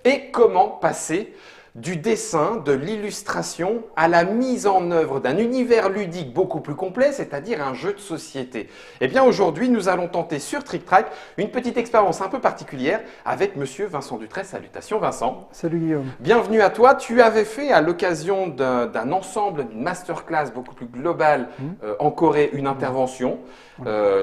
Et comment passer du dessin, de l'illustration à la mise en œuvre d'un univers ludique beaucoup plus complet, c'est-à-dire un jeu de société. Eh bien aujourd'hui, nous allons tenter sur Trick Track une petite expérience un peu particulière avec monsieur Vincent Dutray. Salutations Vincent. Salut Guillaume. Bienvenue à toi. Tu avais fait à l'occasion d'un ensemble, d'une masterclass beaucoup plus globale en Corée, une intervention,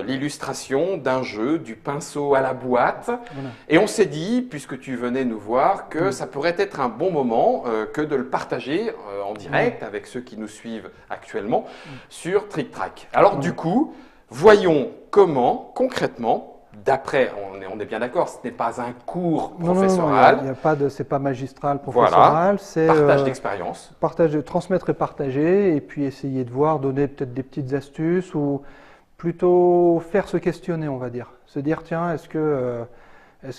l'illustration d'un jeu, du pinceau à la boîte. Voilà. Et on s'est dit, puisque tu venais nous voir, que ça pourrait être un bon moment que de le partager en direct avec ceux qui nous suivent actuellement sur Trick Track. Alors du coup, voyons comment, concrètement, d'après, on est bien d'accord, ce n'est pas un cours professoral. Non, y a pas de, c'est pas magistral, professoral. Voilà, c'est partage d'expérience. Transmettre et partager, et puis essayer de voir, donner peut-être des petites astuces, ou plutôt faire se questionner, on va dire. Se dire, tiens, est-ce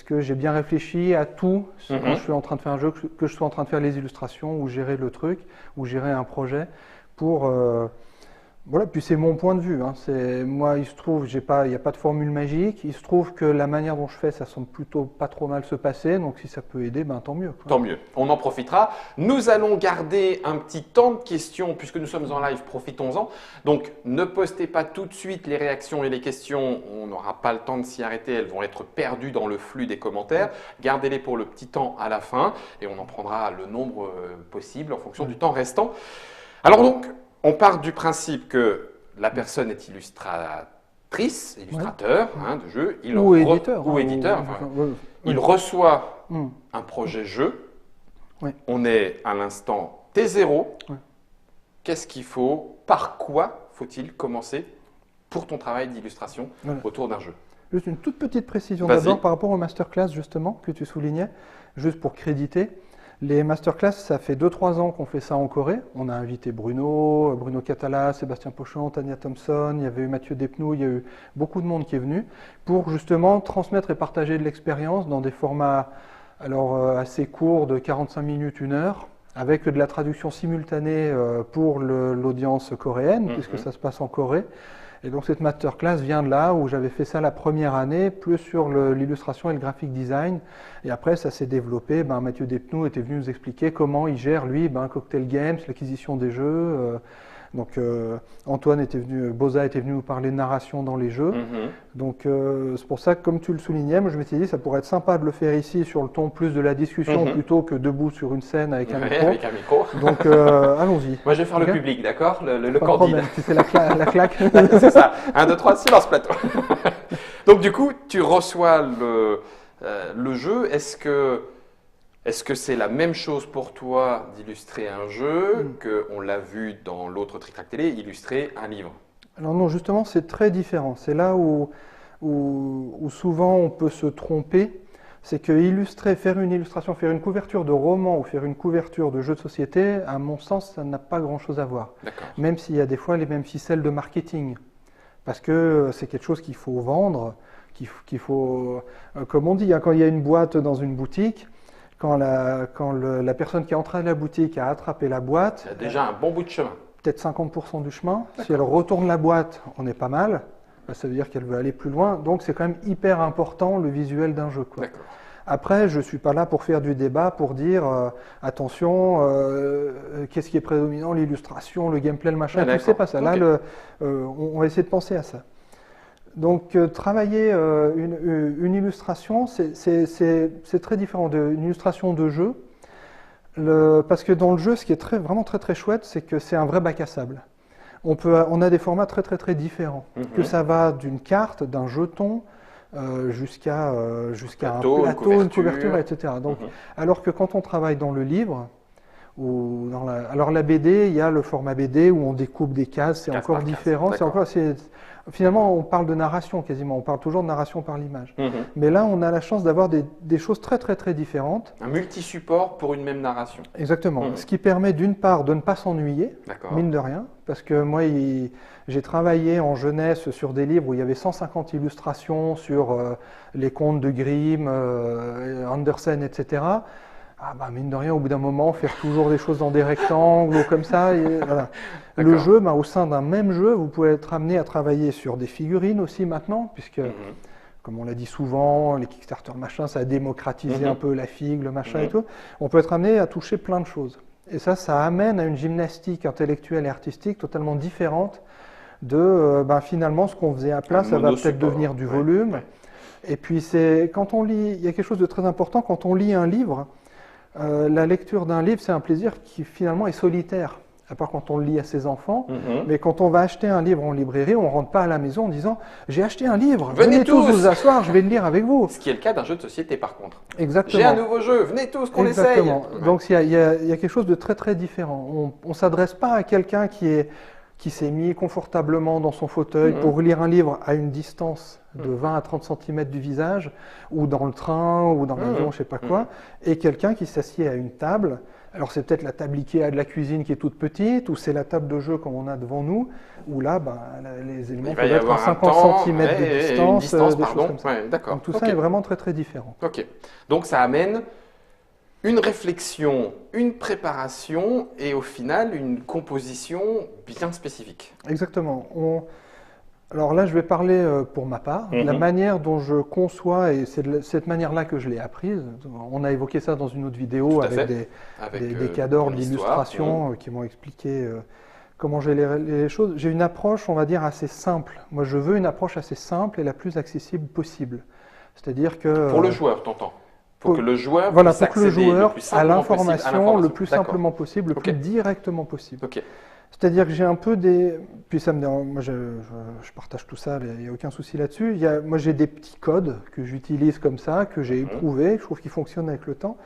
que j'ai bien réfléchi à tout quand je suis en train de faire un jeu, que je sois en train de faire les illustrations, ou gérer le truc, ou gérer un projet, pour... Voilà, puis c'est mon point de vue. Moi, il se trouve, il n'y a pas de formule magique. Il se trouve que la manière dont je fais, ça semble plutôt pas trop mal se passer. Donc, si ça peut aider, ben tant mieux. Tant mieux. On en profitera. Nous allons garder un petit temps de questions puisque nous sommes en live. Profitons-en. Donc, ne postez pas tout de suite les réactions et les questions. On n'aura pas le temps de s'y arrêter. Elles vont être perdues dans le flux des commentaires. Gardez-les pour le petit temps à la fin et on en prendra le nombre possible en fonction du temps restant. Alors donc, on part du principe que la personne est illustratrice, illustrateur de jeu, ou éditeur. Il reçoit un projet jeu. On est à l'instant T0. Qu'est-ce qu'il faut, par quoi faut-il commencer pour ton travail d'illustration autour d'un jeu? Juste une toute petite précision d'abord par rapport au masterclass justement que tu soulignais, juste pour créditer. Les masterclass, ça fait 2-3 ans qu'on fait ça en Corée. On a invité Bruno Catala, Sébastien Pochon, Tania Thompson, il y avait eu Mathieu Despnous, il y a eu beaucoup de monde qui est venu pour justement transmettre et partager de l'expérience dans des formats assez courts de 45 minutes, 1 heure, avec de la traduction simultanée pour l'audience coréenne, puisque ça se passe en Corée. Et donc cette masterclass vient de là où j'avais fait ça la première année, plus sur l'illustration et le graphic design. Et après, ça s'est développé. Mathieu Despnous était venu nous expliquer comment il gère, lui, Cocktail Games, l'acquisition des jeux. Antoine était venu, Boza était venu nous parler de narration dans les jeux. Donc c'est pour ça que, comme tu le soulignais, moi je m'étais dit ça pourrait être sympa de le faire ici sur le ton plus de la discussion plutôt que debout sur une scène avec un micro. Donc allons-y. Moi je vais faire le public, d'accord, le candide. C'est la claque. C'est ça. 1, 2, 3, silence plateau. Donc du coup, tu reçois le jeu. Est-ce que c'est la même chose pour toi d'illustrer un jeu qu'on l'a vu dans l'autre Trick Track Télé, illustrer un livre? Alors non, justement, c'est très différent. C'est là où souvent on peut se tromper. C'est que faire une illustration, faire une couverture de roman ou faire une couverture de jeu de société, à mon sens, ça n'a pas grand-chose à voir. Même s'il y a des fois les mêmes ficelles de marketing. Parce que c'est quelque chose qu'il faut vendre, qu'il faut, comme on dit, quand il y a une boîte dans une boutique, quand la personne qui est entrée de la boutique a attrapé la boîte… Il y a déjà un bon bout de chemin. Peut-être 50% du chemin. Si elle retourne la boîte, on est pas mal. Ça veut dire qu'elle veut aller plus loin. Donc c'est quand même hyper important le visuel d'un jeu. Après, je ne suis pas là pour faire du débat, pour dire attention, qu'est-ce qui est prédominant, l'illustration, le gameplay, le machin, tout c'est pas ça. Là, on va essayer de penser à ça. Donc, travailler une illustration, c'est très différent d'une illustration de jeu, parce que dans le jeu, ce qui est vraiment très très chouette, c'est que c'est un vrai bac à sable. On a des formats très très très différents, que ça va d'une carte, d'un jeton, jusqu'à un plateau, une couverture, etc. Donc, alors que quand on travaille dans le livre, alors la BD, il y a le format BD où on découpe des cases, c'est encore différent. Finalement, on parle de narration quasiment, on parle toujours de narration par l'image. Mais là, on a la chance d'avoir des choses très très très différentes. Un multi-support pour une même narration. Exactement. Ce qui permet d'une part de ne pas s'ennuyer, mine de rien, parce que moi, j'ai travaillé en jeunesse sur des livres où il y avait 150 illustrations sur les contes de Grimm, Andersen, etc. Mine de rien, au bout d'un moment, faire toujours des choses dans des rectangles ou comme ça. Voilà. Le jeu, au sein d'un même jeu, vous pouvez être amené à travailler sur des figurines aussi maintenant, puisque comme on l'a dit souvent, les Kickstarter, machin, ça a démocratisé un peu la figue, le machin et tout. On peut être amené à toucher plein de choses. Et ça amène à une gymnastique intellectuelle et artistique totalement différente de finalement ce qu'on faisait à plat, ça va peut-être devenir du volume. Et puis quand on lit, il y a quelque chose de très important, quand on lit un livre, la lecture d'un livre, c'est un plaisir qui finalement est solitaire. À part quand on le lit à ses enfants, mais quand on va acheter un livre en librairie, on ne rentre pas à la maison en disant « j'ai acheté un livre, venez tous vous asseoir, je vais le lire avec vous ». Ce qui est le cas d'un jeu de société par contre. Exactement. J'ai un nouveau jeu, venez tous qu'on essaye. Exactement. Donc il y a quelque chose de très très différent. On ne s'adresse pas à quelqu'un qui s'est mis confortablement dans son fauteuil pour lire un livre à une distance de 20 à 30 cm du visage, ou dans le train, ou dans l'avion, je ne sais pas quoi, et quelqu'un qui s'assied à une table. Alors c'est peut-être la table Ikea de la cuisine qui est toute petite, ou c'est la table de jeu comme on a devant nous, où là, les éléments peuvent être à 50 cm de distance, des choses comme ça. Donc tout ça est vraiment très très différent. Ok. Donc ça amène une réflexion, une préparation et au final une composition bien spécifique. Exactement. Alors là, je vais parler pour ma part. La manière dont je conçois, et c'est de cette manière-là que je l'ai apprise. On a évoqué ça dans une autre vidéo avec des cadors d'illustration qui m'ont expliqué comment j'ai les choses. J'ai une approche, on va dire, assez simple. Moi, je veux une approche assez simple et la plus accessible possible. C'est-à-dire que... Pour le joueur, t'entends ? Pour que le joueur puisse accéder à l'information le plus simplement possible, le plus directement possible. Okay. C'est-à-dire que j'ai un peu des... Puis ça me dérange, moi je partage tout ça, il n'y a aucun souci là-dessus. Moi j'ai des petits codes que j'utilise comme ça, que j'ai éprouvés, je trouve qu'ils fonctionnent avec le temps,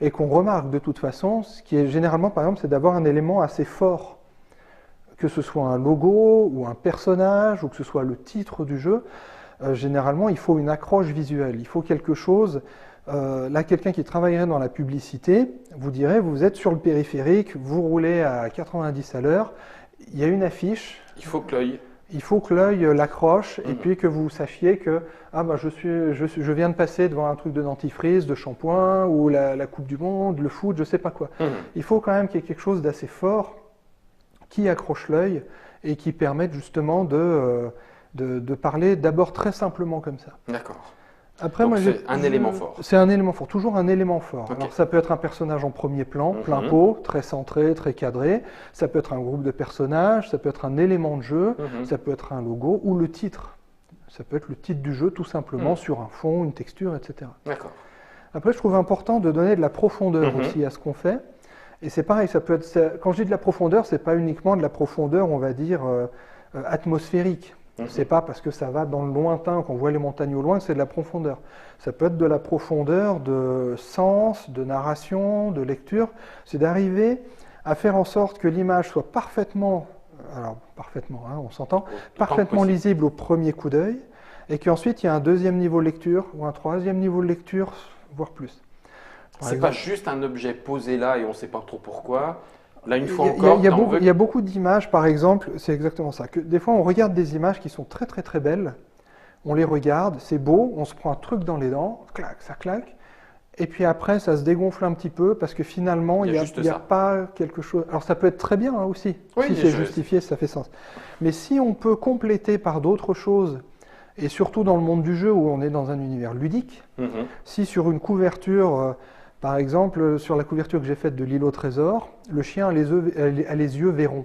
et qu'on remarque de toute façon. Ce qui est généralement, par exemple, c'est d'avoir un élément assez fort, que ce soit un logo, ou un personnage, ou que ce soit le titre du jeu. Généralement, il faut une accroche visuelle, il faut quelque chose... là, quelqu'un qui travaillerait dans la publicité vous dirait, vous êtes sur le périphérique, vous roulez à 90 à l'heure, il y a une affiche. Il faut que l'œil l'accroche et puis que vous sachiez que je viens de passer devant un truc de dentifrice, de shampoing ou la Coupe du Monde, le foot, je sais pas quoi. Il faut quand même qu'il y ait quelque chose d'assez fort qui accroche l'œil et qui permette justement de parler d'abord très simplement comme ça. D'accord. Après, donc c'est un élément fort. C'est un élément fort, toujours un élément fort. Okay. Alors ça peut être un personnage en premier plan, plein pot, très centré, très cadré. Ça peut être un groupe de personnages, ça peut être un élément de jeu, ça peut être un logo ou le titre. Ça peut être le titre du jeu tout simplement sur un fond, une texture, etc. D'accord. Après, je trouve important de donner de la profondeur aussi à ce qu'on fait. Et c'est pareil, ça peut être, quand je dis de la profondeur, c'est pas uniquement de la profondeur, on va dire, atmosphérique. C'est pas parce que ça va dans le lointain, qu'on voit les montagnes au loin, que c'est de la profondeur. Ça peut être de la profondeur de sens, de narration, de lecture. C'est d'arriver à faire en sorte que l'image soit parfaitement, on s'entend, parfaitement lisible au premier coup d'œil, et qu'ensuite il y a un deuxième niveau de lecture ou un troisième niveau de lecture, voire plus. C'est pas juste un objet posé là et on ne sait pas trop pourquoi. Là, une fois encore, il y a beaucoup d'images, par exemple, c'est exactement ça. Des fois, on regarde des images qui sont très très très belles, on les regarde, c'est beau, on se prend un truc dans les dents, clac, ça claque, et puis après, ça se dégonfle un petit peu parce que finalement, il n'y a pas quelque chose. Alors, ça peut être très bien aussi, si c'est justifié, ça fait sens. Mais si on peut compléter par d'autres choses, et surtout dans le monde du jeu où on est dans un univers ludique, si sur une couverture. Par exemple, sur la couverture que j'ai faite de l'île au trésor, le chien a les yeux verrons.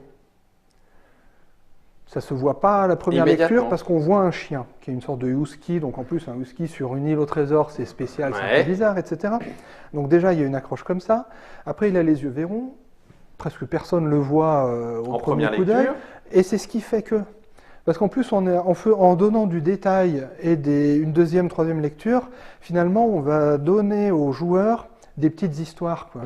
Ça ne se voit pas à la première lecture parce qu'on voit un chien, qui est une sorte de husky. Donc en plus, un husky sur une île au trésor, c'est spécial, c'est un peu bizarre, etc. Donc déjà, il y a une accroche comme ça. Après, il a les yeux verrons. Presque personne ne le voit au premier coup d'œil. Et c'est ce qui fait que... Parce qu'en plus, en donnant du détail et une deuxième, troisième lecture, finalement, on va donner aux joueurs des petites histoires, quoi.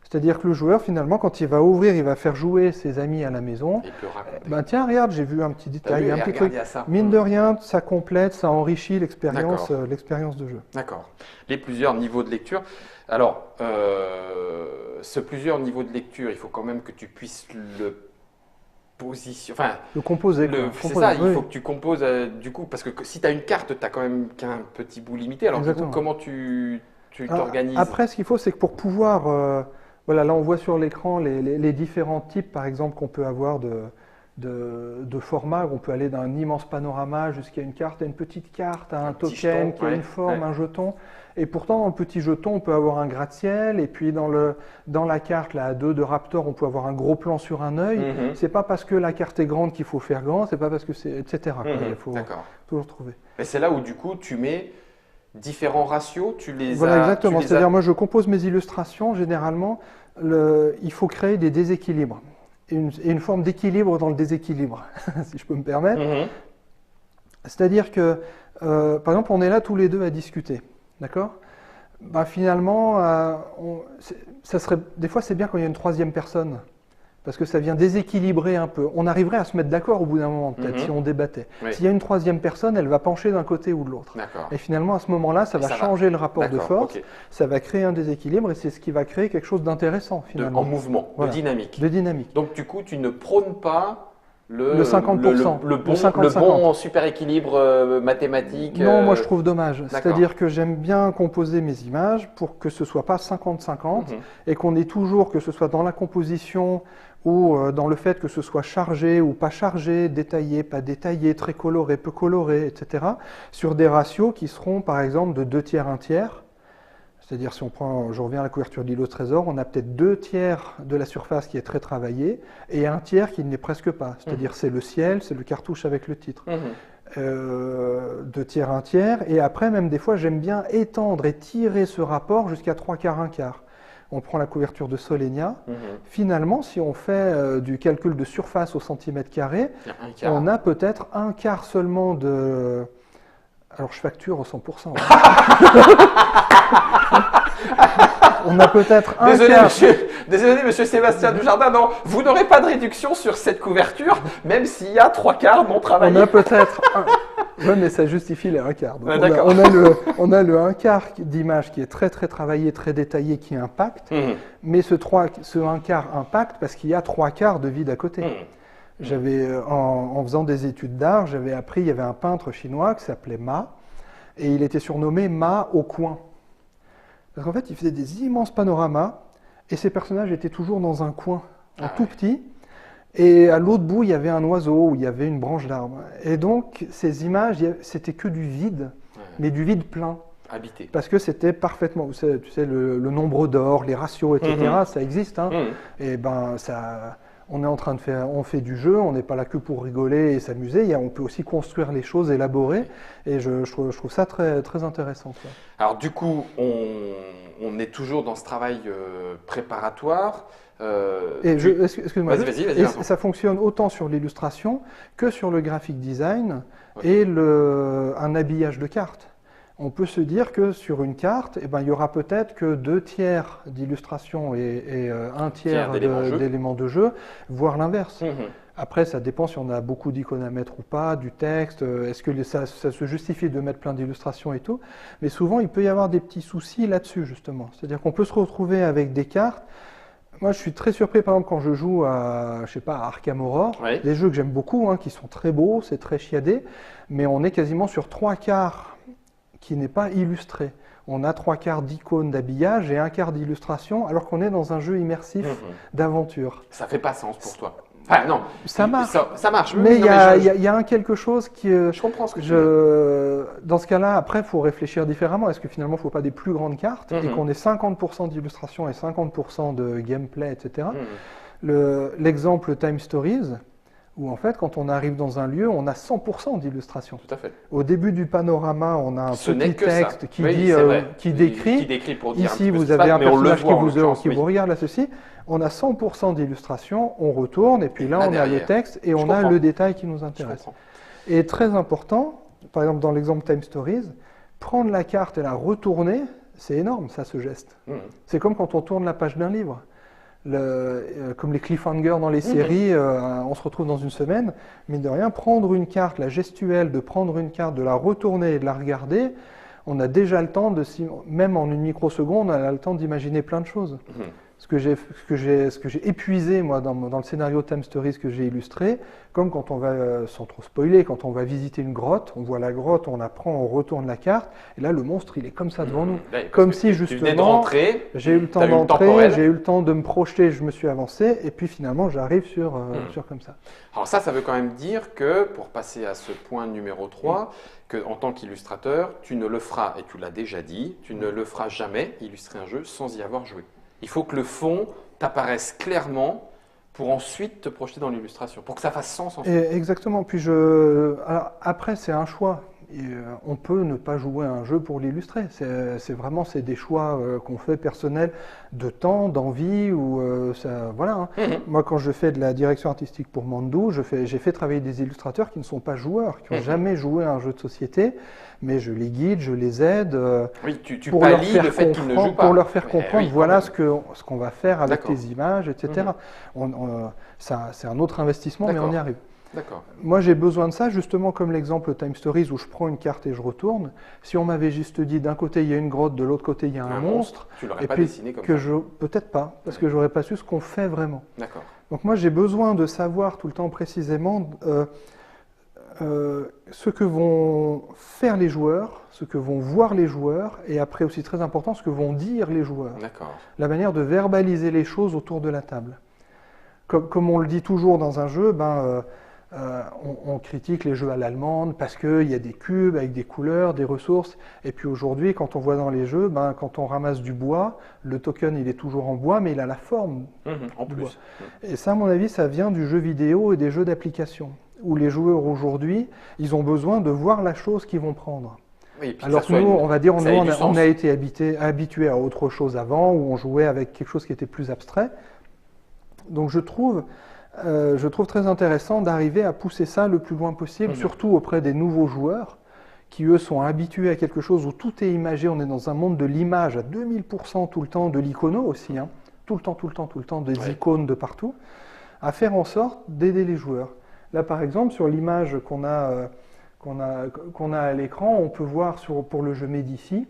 C'est-à-dire que le joueur, finalement, quand il va ouvrir, il va faire jouer ses amis à la maison. Il peut raconter. Ben tiens, regarde, j'ai vu un petit détail, un petit truc. Mine de rien, ça complète, ça enrichit l'expérience de jeu. D'accord. Les plusieurs niveaux de lecture. Alors, ce plusieurs niveaux de lecture, il faut quand même que tu puisses le composer. C'est ça, il faut que tu composes du coup, parce que si tu as une carte, tu n'as quand même qu'un petit bout limité. Alors du coup, comment tu t'organises? Après, ce qu'il faut, c'est que pour pouvoir... là on voit sur l'écran les différents types, par exemple, qu'on peut avoir de format. On peut aller d'un immense panorama jusqu'à une carte, à une petite carte, à un token jeton, qui a une forme, un jeton. Et pourtant, dans le petit jeton, on peut avoir un gratte-ciel. Et puis, dans la carte, là, à 2 de Raptor, on peut avoir un gros plan sur un œil. C'est pas parce que la carte est grande qu'il faut faire grand, c'est pas parce que c'est… etc. Il faut toujours trouver. Et c'est là où, du coup, tu mets différents ratios, Voilà, exactement. C'est-à-dire, moi, je compose mes illustrations. Généralement, il faut créer des déséquilibres. Et une forme d'équilibre dans le déséquilibre, si je peux me permettre. C'est-à-dire que, par exemple, on est là tous les deux à discuter. D'accord ? Ben, finalement, des fois, c'est bien quand il y a une troisième personne, parce que ça vient déséquilibrer un peu. On arriverait à se mettre d'accord au bout d'un moment, peut-être, si on débattait. Oui. S'il y a une troisième personne, elle va pencher d'un côté ou de l'autre. Et finalement, à ce moment-là, ça va changer le rapport de force, ça va créer un déséquilibre, et c'est ce qui va créer quelque chose d'intéressant, finalement. En mouvement, voilà. De dynamique. Donc, du coup, tu ne prônes pas le 50%. Le bon super équilibre mathématique. Non, moi je trouve dommage. C'est-à-dire que j'aime bien composer mes images pour que ce ne soit pas 50-50 et qu'on ait toujours, que ce soit dans la composition ou dans le fait que ce soit chargé ou pas chargé, détaillé, pas détaillé, très coloré, peu coloré, etc. sur des ratios qui seront par exemple de 2 tiers, 1 tiers. C'est-à-dire, si on prend, je reviens à la couverture d'Illustrésor, on a peut-être 2 tiers de la surface qui est très travaillée et 1 tiers qui ne l'est presque pas. C'est-à-dire, c'est le ciel, c'est le cartouche avec le titre. 2 tiers, 1 tiers. Et après, même des fois, j'aime bien étendre et tirer ce rapport jusqu'à 3 quarts, 1 quart. On prend la couverture de Solenia. Finalement, si on fait du calcul de surface au centimètre carré, on a peut-être 1 quart seulement de… Alors, je facture au 100%. On a peut-être un quart. Désolé, monsieur Sébastien Dujardin, non, vous n'aurez pas de réduction sur cette couverture, même s'il y a 3 quarts non travaillés. On a peut-être un… Oui, mais ça justifie les 1 quart. Donc on a le 1 quart d'image qui est très très travaillé, très détaillé, qui impacte, mais ce 1 quart impacte parce qu'il y a 3 quarts de vide à côté. En faisant des études d'art, j'avais appris, il y avait un peintre chinois qui s'appelait Ma, et il était surnommé Ma au coin. Parce qu'en fait, il faisait des immenses panoramas, et ses personnages étaient toujours dans un coin, tout petit, et à l'autre bout, il y avait un oiseau, ou il y avait une branche d'arbre. Et donc, ces images, c'était que du vide, mais du vide plein. Habité. Parce que c'était parfaitement, tu sais le nombre d'or, les ratios, etc., ça existe, hein, et ben ça… On est en train de faire, on fait du jeu, on n'est pas là que pour rigoler et s'amuser. On peut aussi construire les choses, élaborer. Et je trouve ça très, très intéressant. Ça. Alors du coup, on est toujours dans ce travail préparatoire. Excuse-moi. Vas-y. Ça fonctionne autant sur l'illustration que sur le graphic design et un habillage de cartes. On peut se dire que sur une carte, il y aura peut-être que 2 tiers d'illustration et 1 tiers d'éléments de jeu, voire l'inverse. Après, ça dépend si on a beaucoup d'icônes à mettre ou pas, du texte, est-ce que ça se justifie de mettre plein d'illustrations et tout. Mais souvent, il peut y avoir des petits soucis là-dessus, justement. C'est-à-dire qu'on peut se retrouver avec des cartes. Moi, je suis très surpris, par exemple, quand je joue à Arkham Horror, des jeux que j'aime beaucoup, qui sont très beaux, c'est très chiadé, mais on est quasiment sur 3 quarts qui n'est pas illustré. On a 3 quarts d'icônes d'habillage et 1 quart d'illustration, alors qu'on est dans un jeu immersif d'aventure. Ça fait pas sens pour toi. Enfin, non. Ça marche. Ça marche. Mais il y a quelque chose qui… Je comprends ce que tu veux dire. Dans ce cas-là, après, il faut réfléchir différemment. Est-ce que finalement, il ne faut pas des plus grandes cartes et qu'on ait 50% d'illustration et 50% de gameplay, etc. L'exemple Time Stories, où en fait, quand on arrive dans un lieu, on a 100% d'illustration. Tout à fait. Au début du panorama, on a un petit texte qui décrit pour dire ici, vous avez un personnage qui vous regarde là, ceci. On a 100% d'illustration, on retourne, et puis là, on a le texte et on a le détail qui nous intéresse. Et très important, par exemple, dans l'exemple Time Stories, prendre la carte et la retourner, c'est énorme, ça, ce geste. C'est comme quand on tourne la page d'un livre. Comme les cliffhangers dans les séries, on se retrouve dans une semaine, mine de rien, prendre une carte, la gestuelle de prendre une carte, de la retourner et de la regarder, on a déjà le temps même en une microseconde, on a le temps d'imaginer plein de choses. ce que j'ai épuisé moi dans le scénario Time Stories que j'ai illustré, comme quand on va, sans trop spoiler, quand on va visiter une grotte, on voit la grotte, on apprend, on retourne la carte, et là le monstre il est comme ça devant nous. Comme si justement j'ai eu le temps d'entrer, j'ai eu le temps de me projeter, je me suis avancé, et puis finalement j'arrive sur comme ça. Alors ça veut quand même dire que, pour passer à ce point numéro 3, que en tant qu'illustrateur, tu ne le feras, et tu l'as déjà dit, tu ne le feras jamais, illustrer un jeu, sans y avoir joué. Il faut que le fond t'apparaisse clairement pour ensuite te projeter dans l'illustration, pour que ça fasse sens ensuite. Exactement. Puis alors, après, c'est un choix. On peut ne pas jouer à un jeu pour l'illustrer. C'est des choix qu'on fait personnels de temps, d'envie ou voilà. Moi, quand je fais de la direction artistique pour Mandou, j'ai fait travailler des illustrateurs qui ne sont pas joueurs, qui n'ont jamais joué à un jeu de société, mais je les guide, je les aide pour leur faire le fait qu'ils ne jouent pas. Pour leur faire comprendre, voilà ce qu'on va faire avec tes images, etc. C'est un autre investissement, mais on y arrive. Moi, j'ai besoin de ça, justement, comme l'exemple Time Stories où je prends une carte et je retourne. Si on m'avait juste dit d'un côté il y a une grotte, de l'autre côté il y a un monstre, tu l'aurais pas dessiné comme ça. Peut-être pas, parce que j'aurais pas su ce qu'on fait vraiment. Donc moi, j'ai besoin de savoir tout le temps précisément ce que vont faire les joueurs, ce que vont voir les joueurs, et après aussi très important, ce que vont dire les joueurs. La manière de verbaliser les choses autour de la table. Comme on le dit toujours dans un jeu, on critique les jeux à l'allemande parce qu'il y a des cubes avec des couleurs, des ressources. Et puis aujourd'hui, quand on voit dans les jeux, quand on ramasse du bois, le token il est toujours en bois, mais il a la forme du bois. Et ça, à mon avis, ça vient du jeu vidéo et des jeux d'application, où les joueurs aujourd'hui, ils ont besoin de voir la chose qu'ils vont prendre. Alors que nous, on va dire, on a été habitués à autre chose avant, où on jouait avec quelque chose qui était plus abstrait. Donc je trouve très intéressant d'arriver à pousser ça le plus loin possible, surtout auprès des nouveaux joueurs qui, eux, sont habitués à quelque chose où tout est imagé. On est dans un monde de l'image à 2000% tout le temps, de l'icono aussi, tout le temps, des icônes de partout, à faire en sorte d'aider les joueurs. Là, par exemple, sur l'image qu'on a à l'écran, on peut voir pour le jeu Médicis,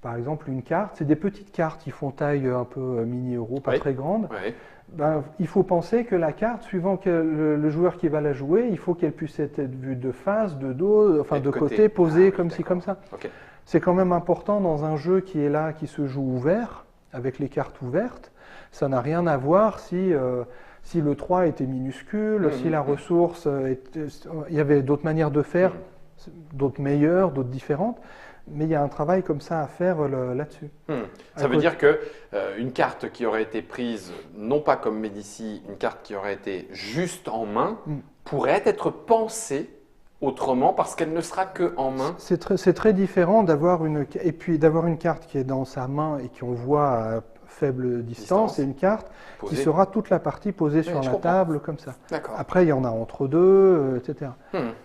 par exemple, une carte. C'est des petites cartes qui font taille un peu mini-euro, pas très grande. Il faut penser que la carte, suivant le joueur qui va la jouer, il faut qu'elle puisse être vue de face, de dos, enfin de côté, posée comme ci, comme ça. C'est quand même important dans un jeu qui est là, qui se joue ouvert, avec les cartes ouvertes. Ça n'a rien à voir si le 3 était minuscule, si la ressource, il y avait d'autres manières de faire, d'autres meilleures, d'autres différentes. Mais il y a un travail comme ça à faire là-dessus. Ça veut dire qu'une carte qui aurait été prise, non pas comme Médicis, une carte qui aurait été juste en main, pourrait être pensée autrement parce qu'elle ne sera que en main. C'est très différent d'avoir une carte qui est dans sa main et qu'on voit à faible distance et une carte qui sera toute la partie posée sur la table comme ça. Après, il y en a entre deux, etc.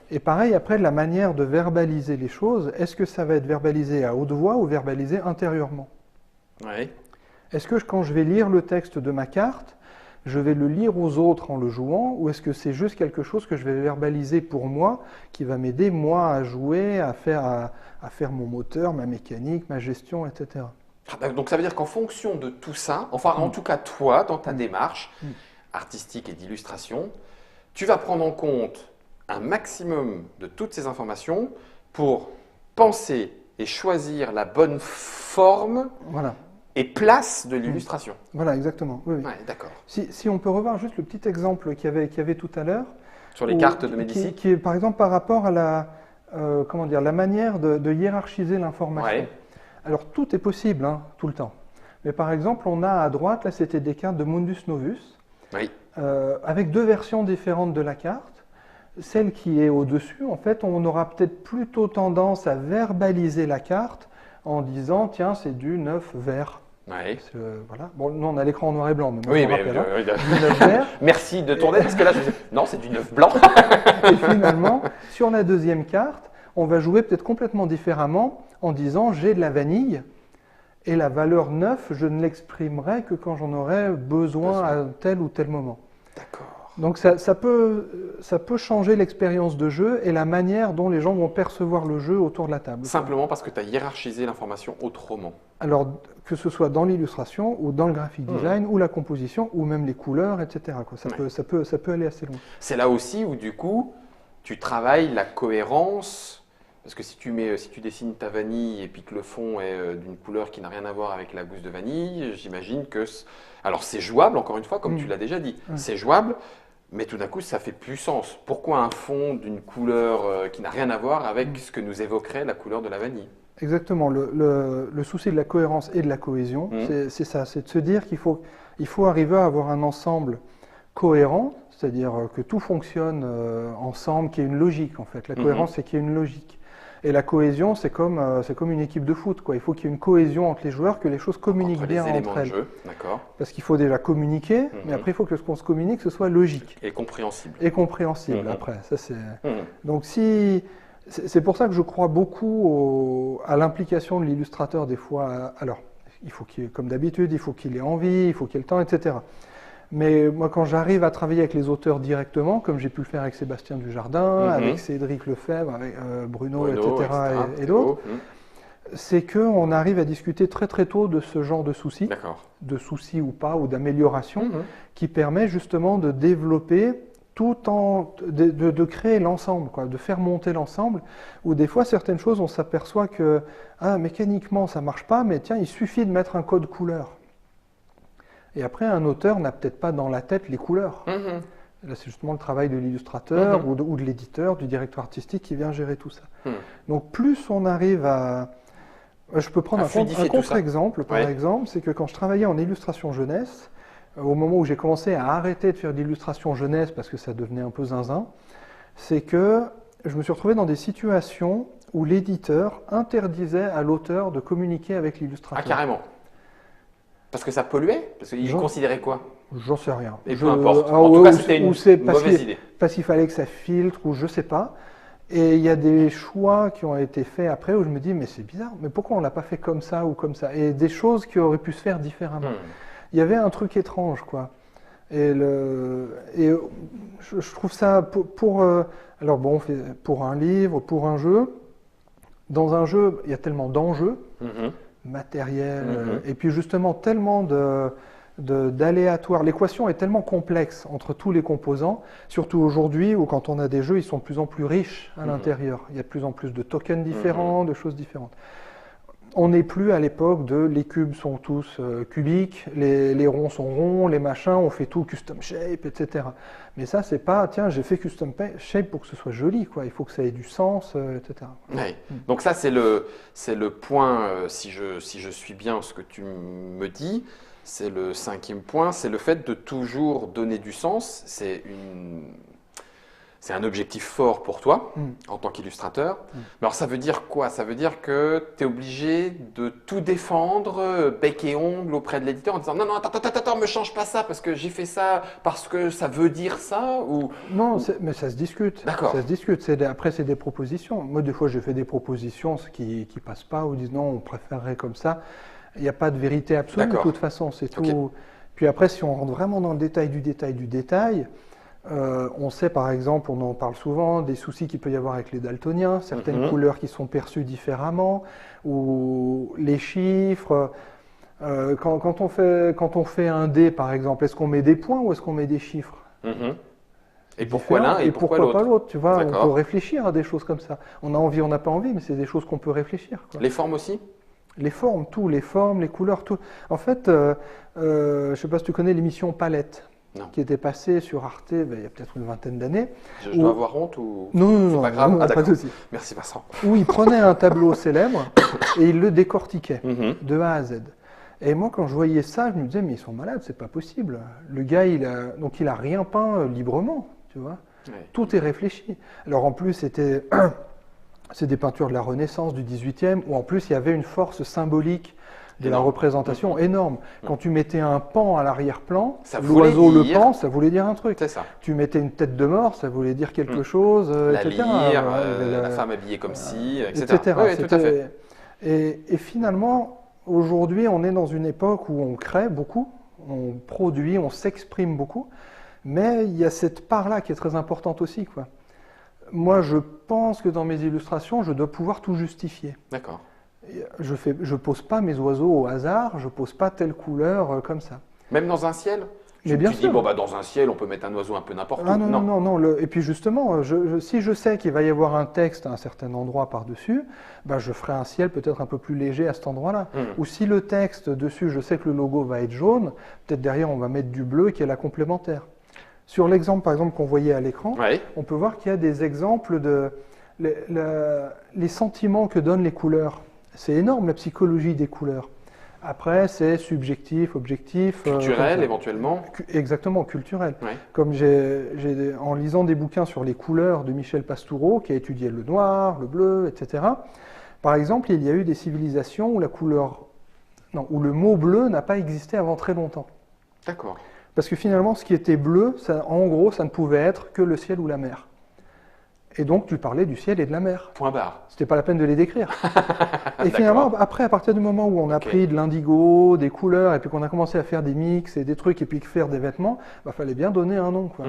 Et pareil, après, la manière de verbaliser les choses, est-ce que ça va être verbalisé à haute voix ou verbalisé intérieurement? Est-ce que quand je vais lire le texte de ma carte, je vais le lire aux autres en le jouant, ou est-ce que c'est juste quelque chose que je vais verbaliser pour moi, qui va m'aider, moi, à jouer, à faire mon moteur, ma mécanique, ma gestion, etc. Donc ça veut dire qu'en fonction de tout ça, enfin en tout cas toi, dans ta démarche artistique et d'illustration, tu vas prendre en compte un maximum de toutes ces informations pour penser et choisir la bonne forme et place de l'illustration. Voilà, exactement. Oui. D'accord. Si on peut revoir juste le petit exemple qu'il y avait tout à l'heure. Sur les cartes de Médicis. Qui est par exemple par rapport à la manière de hiérarchiser l'information. Alors tout est possible, tout le temps. Mais par exemple, on a à droite, là c'était des cartes de Mundus Novus, avec deux versions différentes de la carte. Celle qui est au-dessus, en fait, on aura peut-être plutôt tendance à verbaliser la carte en disant, tiens, c'est du 9 vert. Voilà. Bon, nous on a l'écran en noir et blanc, mais moi, du 9 vert. Merci de tourner, parce que là, non, c'est du 9 blanc. Et finalement, sur la deuxième carte, on va jouer peut-être complètement différemment en disant j'ai de la vanille et la valeur 9, je ne l'exprimerai que quand j'en aurai besoin à tel ou tel moment. Donc ça peut changer l'expérience de jeu et la manière dont les gens vont percevoir le jeu autour de la table. Simplement parce que tu as hiérarchisé l'information autrement. Alors, que ce soit dans l'illustration ou dans le graphic design ou la composition ou même les couleurs, etc. quoi. Ça peut aller assez loin. C'est là aussi où du coup, tu travailles la cohérence. Parce que si tu dessines ta vanille et puis que le fond est d'une couleur qui n'a rien à voir avec la gousse de vanille, j'imagine que… Alors c'est jouable, encore une fois, comme tu l'as déjà dit. C'est jouable, mais tout d'un coup, ça fait plus sens. Pourquoi un fond d'une couleur qui n'a rien à voir avec ce que nous évoquerait la couleur de la vanille? Exactement. Le souci de la cohérence et de la cohésion, c'est ça. C'est de se dire qu'il faut arriver à avoir un ensemble cohérent, c'est-à-dire que tout fonctionne ensemble, qu'il y ait une logique en fait. La cohérence, c'est qu'il y ait une logique. Et la cohésion, c'est comme une équipe de foot, quoi. Il faut qu'il y ait une cohésion entre les joueurs, que les choses communiquent bien entre elles. Jeu, d'accord. Parce qu'il faut déjà communiquer, mais après, il faut que ce qu'on se communique, ce soit logique. Et compréhensible. Et compréhensible, après. Ça, c'est… Donc, c'est pour ça que je crois beaucoup à l'implication de l'illustrateur, des fois. Alors, il faut comme d'habitude, il faut qu'il ait envie, il faut qu'il ait le temps, etc. Mais moi, quand j'arrive à travailler avec les auteurs directement, comme j'ai pu le faire avec Sébastien Dujardin, avec Cédric Lefebvre, avec Bruno, etc. et d'autres, c'est qu'on arrive à discuter très très tôt de ce genre de soucis, ou pas, ou d'amélioration, qui permet justement de développer de créer l'ensemble, de faire monter l'ensemble, où des fois certaines choses, on s'aperçoit que mécaniquement ça marche pas, mais tiens, il suffit de mettre un code couleur. Et après, un auteur n'a peut-être pas dans la tête les couleurs. Là, c'est justement le travail de l'illustrateur ou de l'éditeur, du directeur artistique qui vient gérer tout ça. Donc, plus on arrive à… Je peux prendre un contre-exemple, par exemple, c'est que quand je travaillais en illustration jeunesse, au moment où j'ai commencé à arrêter de faire de l'illustration jeunesse parce que ça devenait un peu zinzin, c'est que je me suis retrouvé dans des situations où l'éditeur interdisait à l'auteur de communiquer avec l'illustrateur. Ah, carrément. Parce que ça polluait? Parce qu'il considérait quoi? J'en sais rien. Et peu importe. En tout cas, c'était une mauvaise idée. Parce qu'il fallait que ça filtre, ou je sais pas. Et il y a des choix qui ont été faits après où je me dis, mais c'est bizarre, mais pourquoi on l'a pas fait comme ça ou comme ça? Et des choses qui auraient pu se faire différemment. Il y avait un truc étrange, quoi. Et je trouve ça alors bon, pour un livre, pour un jeu. Dans un jeu, il y a tellement d'enjeux matériels, et puis justement tellement d'aléatoires. L'équation est tellement complexe entre tous les composants, surtout aujourd'hui où quand on a des jeux, ils sont de plus en plus riches à l'intérieur. Il y a de plus en plus de tokens différents, de choses différentes. On n'est plus à l'époque de les cubes sont tous cubiques, les ronds sont ronds, les machins, on fait tout custom shape, etc. Mais ça, c'est pas, tiens, j'ai fait custom shape pour que ce soit joli, quoi. Il faut que ça ait du sens, etc. Ouais. Donc ça, c'est le point, si je suis bien ce que tu me dis, c'est le 5e point, c'est le fait de toujours donner du sens. C'est un objectif fort pour toi en tant qu'illustrateur. Mais alors ça veut dire quoi? Ça veut dire que tu es obligé de tout défendre bec et ongle auprès de l'éditeur en disant non, attends, me change pas ça parce que j'ai fait ça parce que ça veut dire ça ou… Non, mais ça se discute. D'accord. Ça se discute. Après, c'est des propositions. Moi, des fois, j'ai fait des propositions qui passent pas ou disent non, on préférerait comme ça. Il n'y a pas de vérité absolue de toute façon. C'est tout. Puis après, si on rentre vraiment dans le détail du détail, on sait par exemple, on en parle souvent, des soucis qu'il peut y avoir avec les daltoniens, certaines couleurs qui sont perçues différemment, ou les chiffres. Quand on fait un dé par exemple, est-ce qu'on met des points ou est-ce qu'on met des chiffres? Et pourquoi l'un et pourquoi pas l'autre? Tu vois, on peut réfléchir à des choses comme ça. On a envie, on n'a pas envie, mais c'est des choses qu'on peut réfléchir, quoi. Les formes aussi? Les formes, les formes, les couleurs, tout. En fait, je ne sais pas si tu connais l'émission Palette. Non. Qui était passé sur Arte il y a peut-être une vingtaine d'années. Je dois avoir honte ou… Non, c'est pas grave. Non, pas de souci. Merci Vincent. Où il prenait un tableau célèbre et il le décortiquait de A à Z. Et moi, quand je voyais ça, je me disais, mais ils sont malades, c'est pas possible. Le gars, il a rien peint librement, tu vois. Tout est réfléchi. Alors en plus, c'est des peintures de la Renaissance, du 18e, où en plus, il y avait une force symbolique de la représentation énorme. Quand tu mettais un paon à l'arrière-plan, l'oiseau, le paon, ça voulait dire un truc. C'est ça. Tu mettais une tête de mort, ça voulait dire quelque chose, la etc. lyre, la femme habillée comme ci, etc. Oui, tout à fait. Et finalement, aujourd'hui, on est dans une époque où on crée beaucoup, on produit, on s'exprime beaucoup, Mais il y a cette part-là qui est très importante aussi, quoi. Moi, je pense que dans mes illustrations, je dois pouvoir tout justifier. D'accord. Je pose pas mes oiseaux au hasard, je pose pas telle couleur comme ça. Même dans un ciel? Mais bien tu sûr. dis, bon, bah, dans un ciel, on peut mettre un oiseau un peu n'importe où. Ah non, non, non, non. Et puis justement, si je sais qu'il va y avoir un texte à un certain endroit par-dessus, bah, je ferai un ciel peut-être un peu plus léger à cet endroit-là. Ou si le texte dessus, je sais que le logo va être jaune, peut-être derrière on va mettre du bleu qui est la complémentaire. Sur l'exemple par exemple qu'on voyait à l'écran, on peut voir qu'il y a des exemples de les sentiments que donnent les couleurs. C'est énorme la psychologie des couleurs. Après, c'est subjectif, objectif. Culturel, éventuellement. Exactement, culturel. Ouais. Comme en lisant des bouquins sur les couleurs de Michel Pastoureau, qui a étudié le noir, le bleu, etc. Par exemple, il y a eu des civilisations où où le mot bleu n'a pas existé avant très longtemps. D'accord. Parce que finalement, ce qui était bleu, en gros, ça ne pouvait être que le ciel ou la mer. Et donc, tu parlais du ciel et de la mer. Point barre. C'était pas la peine de les décrire. Et finalement, après, à partir du moment où on a pris de l'indigo, des couleurs, et puis qu'on a commencé à faire des mix et des trucs, et puis faire des vêtements, bah, fallait bien donner un nom, quoi.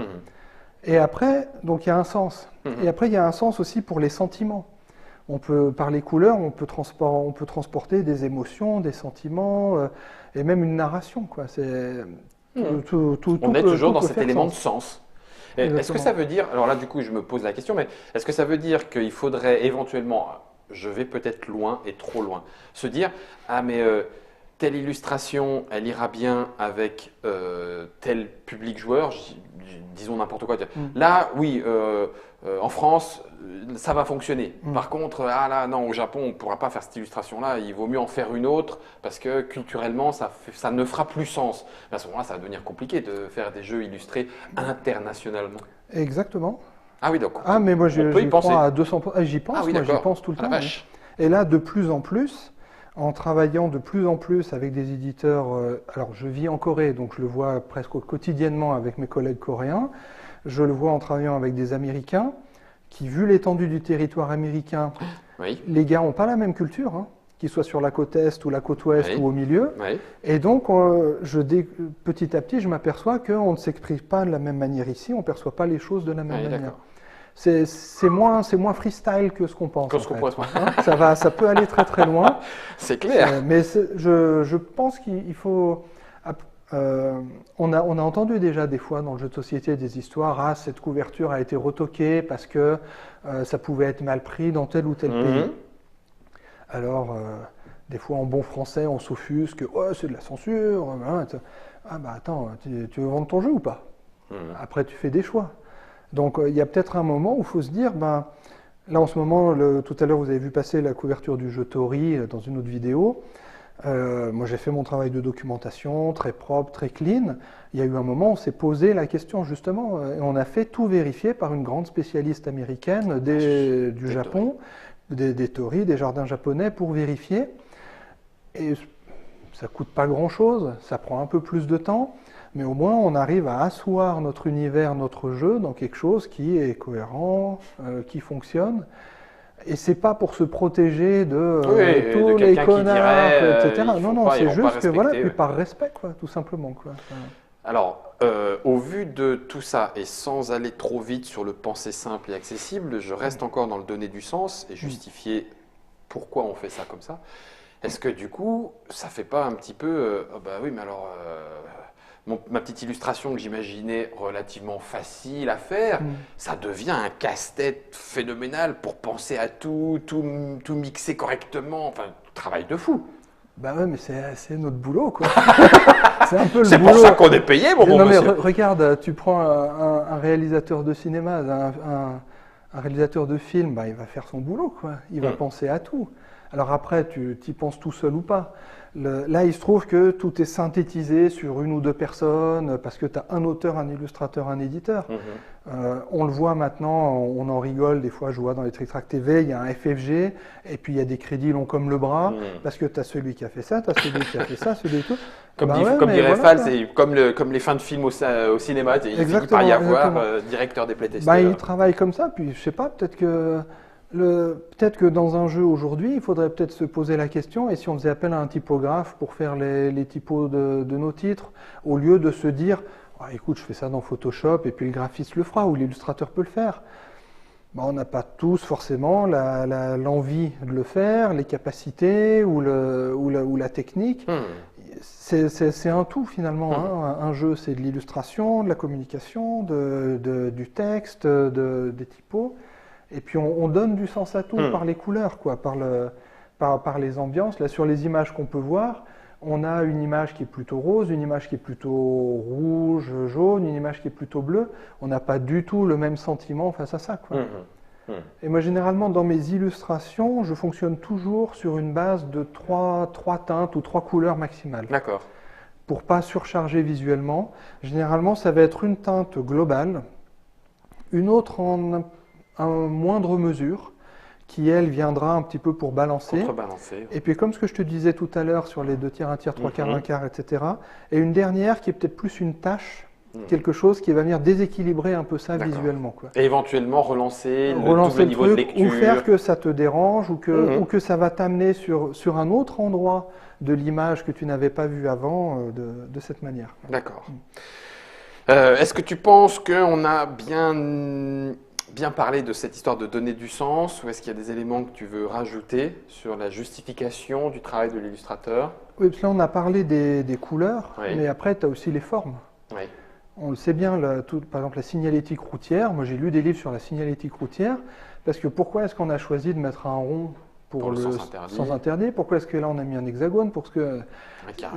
Et après, donc il y a un sens. Et après, il y a un sens aussi pour les sentiments. Par les couleurs, on peut transporter des émotions, des sentiments, et même une narration, quoi. On est toujours dans cet élément de sens. Est-ce que ça veut dire, alors là du coup je me pose la question, mais est-ce que ça veut dire qu'il faudrait éventuellement, je vais peut-être loin et trop loin, se dire, ah mais telle illustration, elle ira bien avec tel public joueur, disons n'importe quoi. Là, oui, en France, ça va fonctionner. Par contre, ah là, non, au Japon, on ne pourra pas faire cette illustration-là, il vaut mieux en faire une autre parce que culturellement, ça ne fera plus sens. Mais à ce moment-là, ça va devenir compliqué de faire des jeux illustrés internationalement. Exactement. Ah oui, donc mais moi, j'y crois à 200%. J'y pense, oui, moi, j'y pense tout le temps. Vache. Et là, de plus en plus, en travaillant de plus en plus avec des éditeurs, alors je vis en Corée, donc je le vois presque quotidiennement avec mes collègues coréens, je le vois en travaillant avec des Américains, qui, vu l'étendue du territoire américain, les gars n'ont pas la même culture, hein, qu'ils soient sur la côte Est ou la côte Ouest ou au milieu. Et donc, petit à petit, je m'aperçois qu'on ne s'exprime pas de la même manière ici, on ne perçoit pas les choses de la même manière. C'est moins freestyle que ce qu'on pense. Ça peut aller très très loin. C'est clair. Mais je pense qu'il faut... on a entendu déjà des fois dans le jeu de société des histoires, cette couverture a été retoquée parce que ça pouvait être mal pris dans tel ou tel pays. Alors, des fois en bon français, on s'offusque, c'est de la censure. Ah bah attends, tu veux vendre ton jeu ou pas? Après, tu fais des choix. Donc, il y a peut-être un moment où il faut se dire, là en ce moment, tout à l'heure, vous avez vu passer la couverture du jeu Tori dans une autre vidéo. Moi, j'ai fait mon travail de documentation, très propre, très clean. Il y a eu un moment où on s'est posé la question, justement, et on a fait tout vérifier par une grande spécialiste américaine du Japon, des Tori, des jardins japonais, pour vérifier. Et ça coûte pas grand-chose, ça prend un peu plus de temps, mais au moins, on arrive à asseoir notre univers, notre jeu, dans quelque chose qui est cohérent, qui fonctionne. Et c'est pas pour se protéger de tous les connards, etc. Non, c'est juste que voilà, puis par respect, quoi, tout simplement, quoi. Alors, au vu de tout ça, et sans aller trop vite sur le penser simple et accessible, je reste encore dans le donner du sens et justifier pourquoi on fait ça comme ça. Est-ce que du coup, ça fait pas un petit peu, bah oui, mais alors, ma petite illustration que j'imaginais relativement facile à faire, ça devient un casse-tête phénoménal pour penser à tout mixer correctement, enfin, travail de fou. Bah ouais, mais c'est notre boulot, quoi. C'est un peu le boulot. C'est pour ça qu'on est payé, mon bon monsieur. Mais regarde, tu prends un réalisateur de cinéma, un réalisateur de film, il va faire son boulot, quoi. Il va penser à tout. Alors après, tu y penses tout seul ou pas. Là, il se trouve que tout est synthétisé sur une ou deux personnes, parce que tu as un auteur, un illustrateur, un éditeur. On le voit maintenant, on en rigole, des fois je vois dans les Trick Track TV, il y a un FFG, et puis il y a des crédits longs comme le bras, parce que tu as celui qui a fait ça, tu as celui qui a fait ça, celui et tout. Comme dirait Fall, c'est comme les fins de films au cinéma, il finit par y avoir directeur des playtesters. Il travaille comme ça, puis je sais pas, peut-être que dans un jeu aujourd'hui, il faudrait peut-être se poser la question, et si on faisait appel à un typographe pour faire les typos de nos titres, au lieu de se dire, Ah, écoute, je fais ça dans Photoshop et puis le graphiste le fera ou l'illustrateur peut le faire. Ben, on n'a pas tous forcément l'envie de le faire, les capacités ou la technique. C'est un tout finalement. Un jeu, c'est de l'illustration, de la communication, du texte, des typos. Et puis on donne du sens à tout par les couleurs, quoi, par les ambiances. Là, sur les images qu'on peut voir, on a une image qui est plutôt rose, une image qui est plutôt rouge, jaune, une image qui est plutôt bleue. On n'a pas du tout le même sentiment face à ça, quoi. Et moi, généralement, dans mes illustrations, je fonctionne toujours sur une base de trois teintes ou 3 couleurs maximales. D'accord. Pour pas surcharger visuellement. Généralement, ça va être une teinte globale, une autre en moindre mesure, qui elle viendra un petit peu pour balancer. Contrebalancer. Et puis comme ce que je te disais tout à l'heure sur les 2 tiers, 1 tiers, 3 quarts, 1 quart, etc. Et une dernière qui est peut-être plus une tache, quelque chose qui va venir déséquilibrer un peu ça visuellement, quoi. Et éventuellement relancer le niveau de lecture. Ou faire que ça te dérange ou que ça va t'amener sur un autre endroit de l'image que tu n'avais pas vu avant de cette manière. D'accord. Est-ce que tu penses qu'on a bien parlé de cette histoire de donner du sens, ou est-ce qu'il y a des éléments que tu veux rajouter sur la justification du travail de l'illustrateur? Oui, parce que là on a parlé des couleurs, mais après tu as aussi les formes. Oui. On le sait bien, par exemple la signalétique routière, moi j'ai lu des livres sur la signalétique routière, parce que pourquoi est-ce qu'on a choisi de mettre un rond pour le sens interdit? Pourquoi est-ce que là on a mis un hexagone? Parce que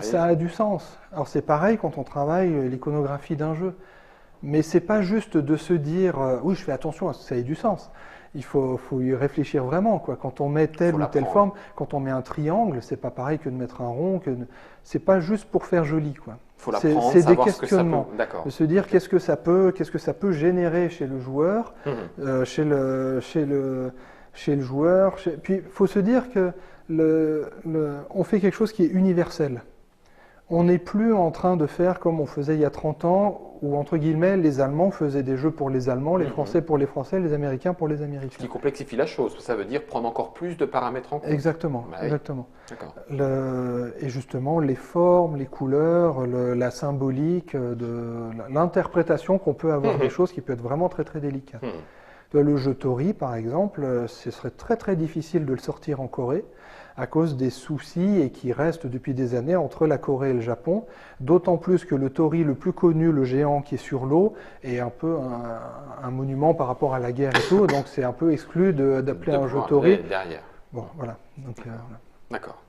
ça a du sens. Alors c'est pareil quand on travaille l'iconographie d'un jeu. Mais c'est pas juste de se dire oui, je fais attention à ce que ça ait du sens. Il faut y réfléchir vraiment, quoi. Quand on met telle ou telle forme, quand on met un triangle, c'est pas pareil que de mettre un rond. C'est pas juste pour faire joli, quoi. C'est des questionnements. De se dire qu'est-ce que ça peut générer chez le joueur, chez le joueur. Puis il faut se dire que on fait quelque chose qui est universel. On n'est plus en train de faire comme on faisait il y a 30 ans, où, entre guillemets, les Allemands faisaient des jeux pour les Allemands, les Français pour les Français, les Américains pour les Américains. Ce qui complexifie la chose, ça veut dire prendre encore plus de paramètres en compte. Exactement, exactement. D'accord. Et justement, les formes, les couleurs, la symbolique, l'interprétation qu'on peut avoir des choses qui peut être vraiment très très délicate. Le jeu Tori, par exemple, ce serait très très difficile de le sortir en Corée, à cause des soucis et qui restent depuis des années entre la Corée et le Japon, d'autant plus que le Tori le plus connu, le géant qui est sur l'eau, est un peu un monument par rapport à la guerre et tout, donc c'est un peu exclu d'appeler un jeu Tori. Derrière. Bon, voilà. D'accord.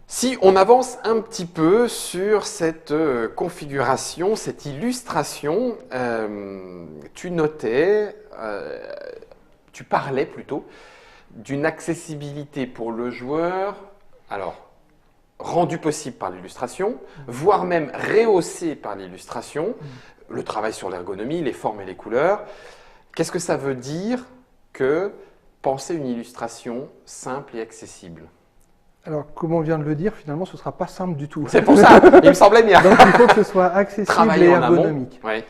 Si on avance un petit peu sur cette configuration, cette illustration, tu notais, tu parlais plutôt, d'une accessibilité pour le joueur, alors rendue possible par l'illustration, voire même rehaussée par l'illustration, le travail sur l'ergonomie, les formes et les couleurs. Qu'est-ce que ça veut dire que penser une illustration simple et accessible? Alors, comme on vient de le dire, finalement, ce ne sera pas simple du tout. C'est pour ça, il me semblait bien. Donc, il faut que ce soit accessible et ergonomique. Oui.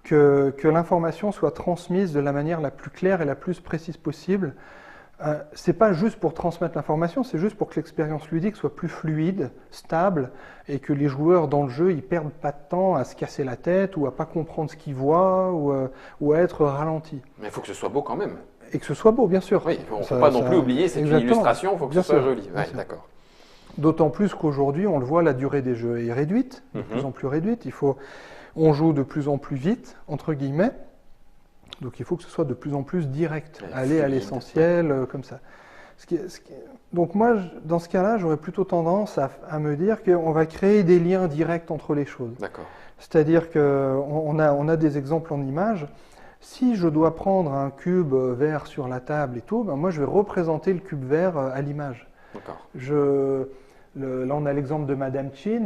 Que l'information soit transmise de la manière la plus claire et la plus précise possible. C'est pas juste pour transmettre l'information, c'est juste pour que l'expérience ludique soit plus fluide, stable, et que les joueurs dans le jeu ils perdent pas de temps à se casser la tête ou à pas comprendre ce qu'ils voient ou à être ralentis. Mais il faut que ce soit beau quand même. Et que ce soit beau, bien sûr. Oui, on ne faut pas non plus oublier, c'est une illustration, il faut que ce soit joli. Ouais, d'accord. D'autant plus qu'aujourd'hui, on le voit, la durée des jeux est réduite, de plus en plus réduite. On joue de plus en plus vite, entre guillemets. Donc il faut que ce soit de plus en plus direct, aller à l'essentiel, comme ça. Donc moi, dans ce cas-là, j'aurais plutôt tendance à me dire qu'on va créer des liens directs entre les choses. D'accord. C'est-à-dire qu'on a des exemples en images. Si je dois prendre un cube vert sur la table et tout, ben moi je vais représenter le cube vert à l'image. D'accord. Là, on a l'exemple de Madame Chin,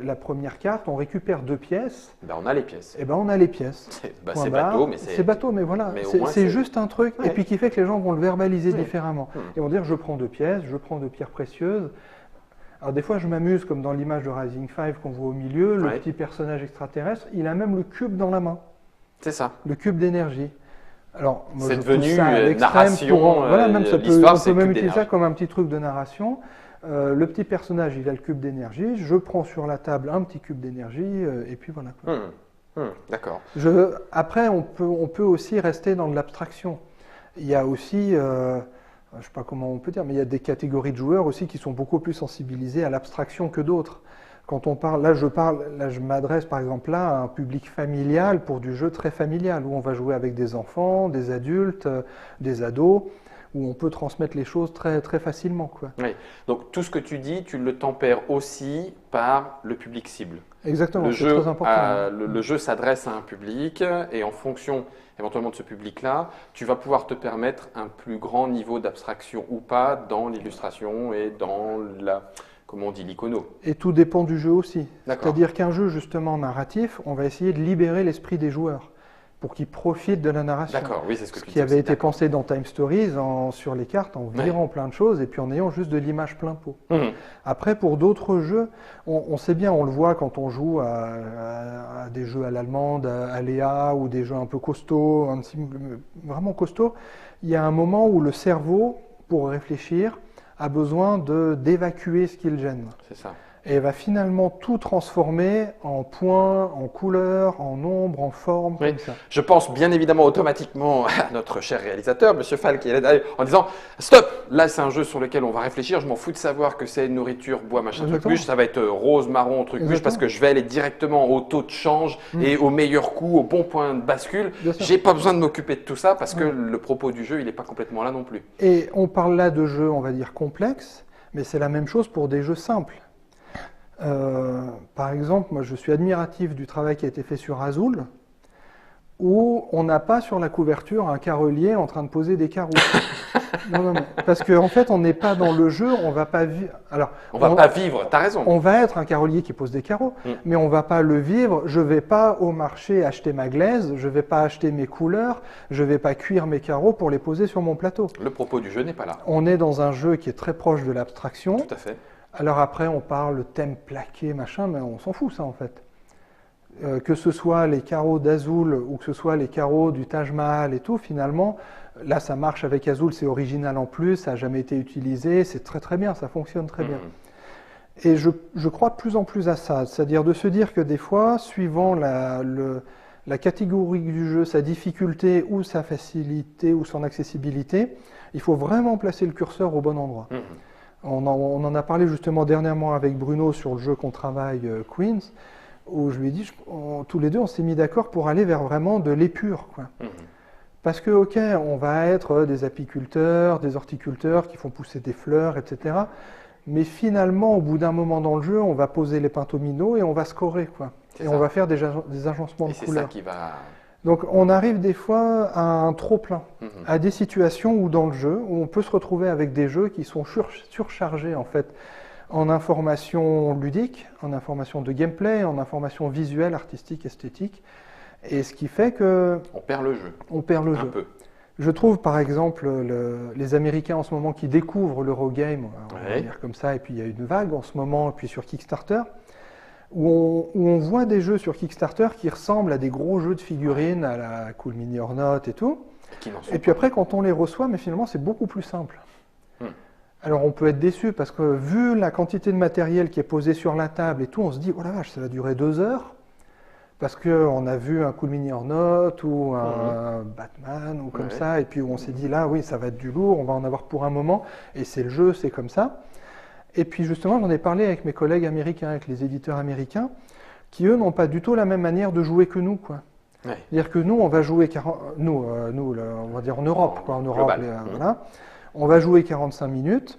la première carte, on récupère 2 pièces. Ben, on a les pièces. Et ben on a les pièces. C'est bateau, mais c'est bateau, mais voilà. C'est juste un truc, et puis qui fait que les gens vont le verbaliser différemment. Ils vont dire, je prends 2 pièces, je prends 2 pierres précieuses. Alors des fois, je m'amuse, comme dans l'image de Rising 5 qu'on voit au milieu, le petit personnage extraterrestre, il a même le cube dans la main. C'est ça. Le cube d'énergie. Alors, moi, c'est devenu narration. Voilà, même on peut même utiliser ça comme un petit truc de narration. Le petit personnage, il a le cube d'énergie, je prends sur la table un petit cube d'énergie, et puis voilà. D'accord. Après, on peut aussi rester dans de l'abstraction. Il y a aussi, je ne sais pas comment on peut dire, mais il y a des catégories de joueurs aussi qui sont beaucoup plus sensibilisés à l'abstraction que d'autres. Quand on parle, là je m'adresse par exemple là à un public familial pour du jeu très familial, où on va jouer avec des enfants, des adultes, des ados, où on peut transmettre les choses très, très facilement, quoi. Oui. Donc tout ce que tu dis, tu le tempères aussi par le public cible. Exactement, c'est très important. Le jeu s'adresse à un public et en fonction éventuellement de ce public-là, tu vas pouvoir te permettre un plus grand niveau d'abstraction ou pas dans l'illustration et dans la, comment on dit, l'icono. Et tout dépend du jeu aussi. C'est-à-dire qu'un jeu justement narratif, on va essayer de libérer l'esprit des joueurs pour qu'ils profitent de la narration. D'accord, oui, c'est ce que tu dis. Qui avait été pensé dans Time Stories sur les cartes, en virant plein de choses et puis en ayant juste de l'image plein pot. Après, pour d'autres jeux, on sait bien, on le voit quand on joue à des jeux à l'allemande, à Léa, ou des jeux un peu costauds, vraiment costauds, il y a un moment où le cerveau, pour réfléchir, a besoin d'évacuer ce qui le gêne. C'est ça. Et va finalement tout transformer en points, en couleurs, en ombres, en formes, comme ça. Je pense bien évidemment automatiquement à notre cher réalisateur, Monsieur Fall, qui est là en disant « Stop, là c'est un jeu sur lequel on va réfléchir, je m'en fous de savoir que c'est nourriture, bois, machin, truc, bûche, ça va être rose, marron, truc, bûche, parce que je vais aller directement au taux de change et au meilleur coup, au bon point de bascule. J'ai pas besoin de m'occuper de tout ça parce que le propos du jeu, il n'est pas complètement là non plus. » Et on parle là de jeux, on va dire, complexes, mais c'est la même chose pour des jeux simples. Par exemple, moi je suis admiratif du travail qui a été fait sur Azul, où on n'a pas sur la couverture un carolier en train de poser des carreaux. Non, parce qu'en fait on n'est pas dans le jeu, on va pas vivre. Alors, on va pas vivre, t'as raison. On va être un carolier qui pose des carreaux, mais on va pas le vivre. Je vais pas au marché acheter ma glaise, je vais pas acheter mes couleurs, je vais pas cuire mes carreaux pour les poser sur mon plateau. Le propos du jeu n'est pas là. On est dans un jeu qui est très proche de l'abstraction. Tout à fait. Alors après, on parle thème plaqué, machin, mais on s'en fout ça en fait. Que ce soit les carreaux d'Azul ou que ce soit les carreaux du Taj Mahal et tout, finalement, là ça marche avec Azul, c'est original en plus, ça n'a jamais été utilisé, c'est très très bien, ça fonctionne très bien. Et je crois de plus en plus à ça, c'est-à-dire de se dire que des fois, suivant la catégorie du jeu, sa difficulté ou sa facilité ou son accessibilité, il faut vraiment placer le curseur au bon endroit. On en a parlé justement dernièrement avec Bruno sur le jeu qu'on travaille, Queens, où je lui ai dit, tous les deux, on s'est mis d'accord pour aller vers vraiment de l'épure, quoi. Parce que, ok, on va être des apiculteurs, des horticulteurs qui font pousser des fleurs, etc. Mais finalement, au bout d'un moment dans le jeu, on va poser les pentomino et on va scorer, quoi. Et on va faire des agencements de couleurs. C'est ça qui va... Donc on arrive des fois à un trop-plein, à des situations où dans le jeu, où on peut se retrouver avec des jeux qui sont surchargés en fait, en informations ludiques, en informations de gameplay, en informations visuelles, artistiques, esthétiques, et ce qui fait que... On perd le jeu. On perd le jeu. Un peu. Je trouve par exemple les Américains en ce moment qui découvrent l'Eurogame, on va dire comme ça, et puis il y a une vague en ce moment, et puis sur Kickstarter, où on voit des jeux sur Kickstarter qui ressemblent à des gros jeux de figurines, à la Cool Mini or Not et tout. Et puis après, quand on les reçoit, mais finalement, c'est beaucoup plus simple. Alors on peut être déçu parce que vu la quantité de matériel qui est posé sur la table et tout, on se dit, oh la vache, ça va durer 2 heures. Parce qu'on a vu un Cool Mini or Not ou un Batman ou comme ça, et puis on s'est dit, là, oui, ça va être du lourd, on va en avoir pour un moment, et c'est le jeu, c'est comme ça. Et puis justement, j'en ai parlé avec mes collègues américains, avec les éditeurs américains, qui eux n'ont pas du tout la même manière de jouer que nous, quoi. C'est-à-dire que nous, on va jouer, on va dire en Europe, quoi, en Europe, voilà. On va jouer 45 minutes,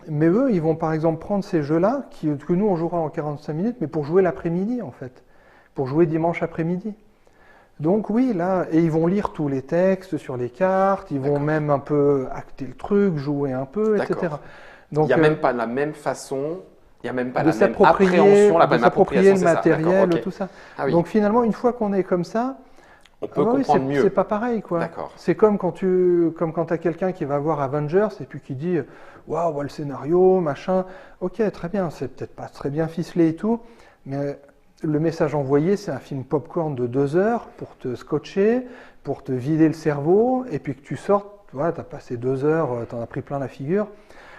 mais eux, ils vont par exemple prendre ces jeux-là, que nous, on jouera en 45 minutes, mais pour jouer l'après-midi, en fait, pour jouer dimanche après-midi. Donc oui, là, et ils vont lire tous les textes sur les cartes, ils vont même un peu acter le truc, jouer un peu, etc. Donc, il n'y a même pas la même façon, il n'y a même pas la même appréhension, la même appropriation, le matériel, okay. tout ça. Donc finalement, une fois qu'on est comme ça, on peut comprendre mieux. C'est pas pareil, quoi. C'est comme quand tu as quelqu'un qui va voir Avengers et puis qui dit waouh, wow, le scénario, machin. Ok, très bien, c'est peut-être pas très bien ficelé et tout, mais le message envoyé, c'est un film popcorn de 2 heures pour te scotcher, pour te vider le cerveau, et puis que tu sortes, voilà, tu as passé 2 heures, tu en as pris plein la figure.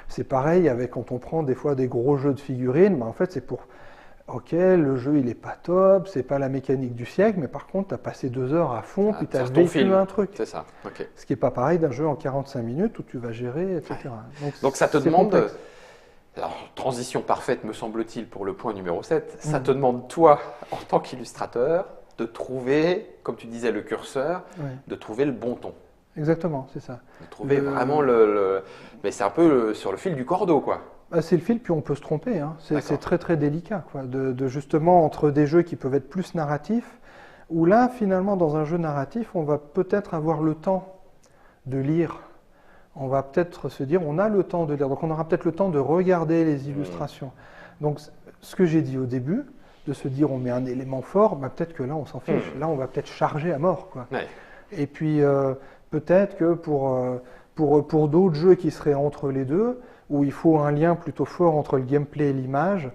C'est pareil avec quand on prend des fois des gros jeux de figurines, en fait c'est pour, ok, le jeu il est pas top, c'est pas la mécanique du siècle, mais par contre tu as passé 2 heures à fond, puis tu as vécu un truc. C'est ça, ok. Ce qui n'est pas pareil d'un jeu en 45 minutes où tu vas gérer, etc. Ouais. Donc ça te demande, alors transition parfaite me semble-t-il pour le point numéro 7, ça te demande toi en tant qu'illustrateur de trouver, comme tu disais, le curseur, de trouver le bon ton. Exactement, c'est ça. De trouver vraiment mais c'est un peu sur le fil du cordeau, quoi. C'est le fil, puis on peut se tromper. Hein. C'est très très délicat, quoi, de justement entre des jeux qui peuvent être plus narratifs, où là, finalement, dans un jeu narratif, on va peut-être avoir le temps de lire. On va peut-être se dire, on a le temps de lire. Donc on aura peut-être le temps de regarder les illustrations. Donc ce que j'ai dit au début, de se dire on met un élément fort, bah, peut-être que là on s'en fiche. Là on va peut-être charger à mort, quoi. Ouais. Et puis peut-être que pour d'autres jeux qui seraient entre les deux, où il faut un lien plutôt fort entre le gameplay et l'image,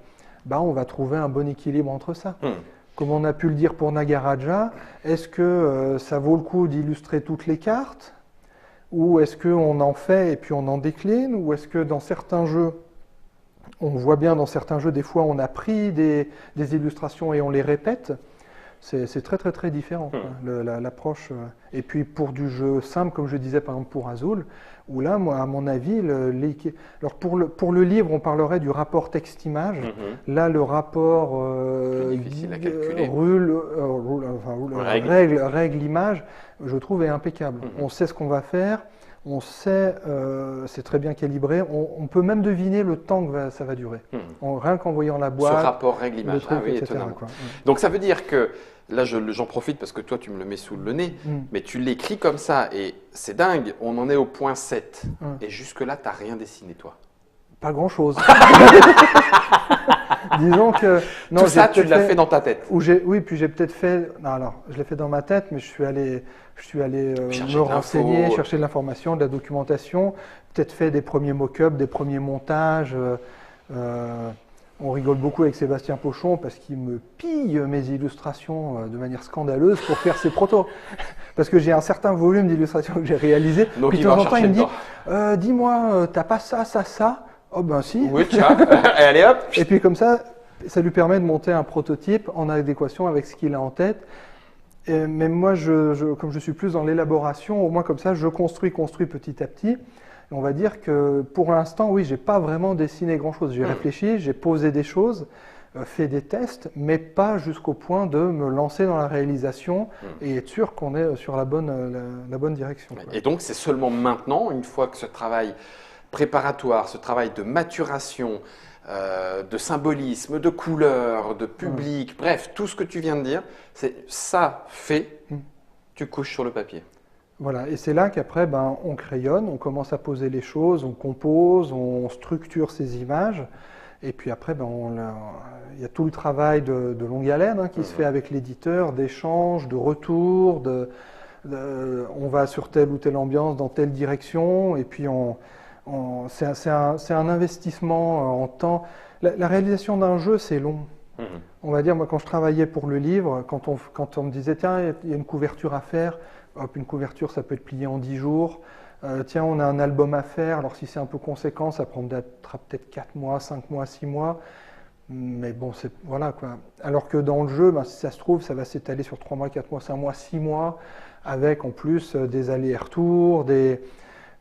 bah, on va trouver un bon équilibre entre ça. Comme on a pu le dire pour Nagaraja, est-ce que ça vaut le coup d'illustrer toutes les cartes? Ou est-ce qu'on en fait et puis on en décline? Ou est-ce que dans certains jeux, on voit bien dans certains jeux, des fois on a pris des illustrations et on les répète? C'est très très très différent, l'approche. Et puis pour du jeu simple, comme je disais par exemple pour Azul, où là, moi, à mon avis, alors pour le livre, on parlerait du rapport texte-image. Là, le rapport règle-image, je trouve est impeccable. On sait ce qu'on va faire, on sait, c'est très bien calibré, on peut même deviner le temps que ça va durer. Rien qu'en voyant la boîte. Ce rapport règle-image, oui, étonnamment. Donc ça veut dire que, là j'en profite parce que toi tu me le mets sous le nez, mais tu l'écris comme ça et c'est dingue, on en est au point 7. Et jusque-là, tu n'as rien dessiné toi? Pas grand-chose. Disons que... Non, tout ça, tu l'as fait dans ta tête? Oui, puis j'ai peut-être fait... Non, alors, je l'ai fait dans ma tête, mais je suis allé me renseigner, chercher de l'information, de la documentation, peut-être fait des premiers mock-ups, des premiers montages. On rigole beaucoup avec Sébastien Pochon parce qu'il me pille mes illustrations de manière scandaleuse pour faire ses protos. Parce que j'ai un certain volume d'illustrations que j'ai réalisé. Donc puis de temps en temps, il me dit dis-moi, t'as pas ça, ça, ça? Oh ben si. Oui, tiens, allez hop. Et puis comme ça lui permet de monter un prototype en adéquation avec ce qu'il a en tête. Mais moi, comme je suis plus dans l'élaboration, au moins comme ça, je construis petit à petit. On va dire que pour l'instant, oui, j'ai pas vraiment dessiné grand-chose. J'ai réfléchi, j'ai posé des choses, fait des tests, mais pas jusqu'au point de me lancer dans la réalisation et être sûr qu'on est sur la bonne direction. Et donc, c'est seulement maintenant, une fois que ce travail préparatoire, ce travail de maturation, de symbolisme, de couleur, de public, bref, tout ce que tu viens de dire, c'est ça fait, tu couches sur le papier. Voilà, et c'est là qu'après, on crayonne, on commence à poser les choses, on compose, on structure ces images, et puis après, il y a tout le travail de longue haleine qui se fait avec l'éditeur, d'échange, de retour, on va sur telle ou telle ambiance, dans telle direction, et puis c'est un investissement en temps. La réalisation d'un jeu, c'est long. On va dire, moi, quand je travaillais pour le livre, quand on me disait, tiens, il y a une couverture à faire, hop, une couverture, ça peut être plié en 10 jours. Tiens, on a un album à faire. Alors, si c'est un peu conséquent, ça prendra peut-être 4 mois, 5 mois, 6 mois. Mais bon, voilà quoi. Alors que dans le jeu, si ça se trouve, ça va s'étaler sur 3 mois, 4 mois, 5 mois, 6 mois, avec en plus des allers-retours.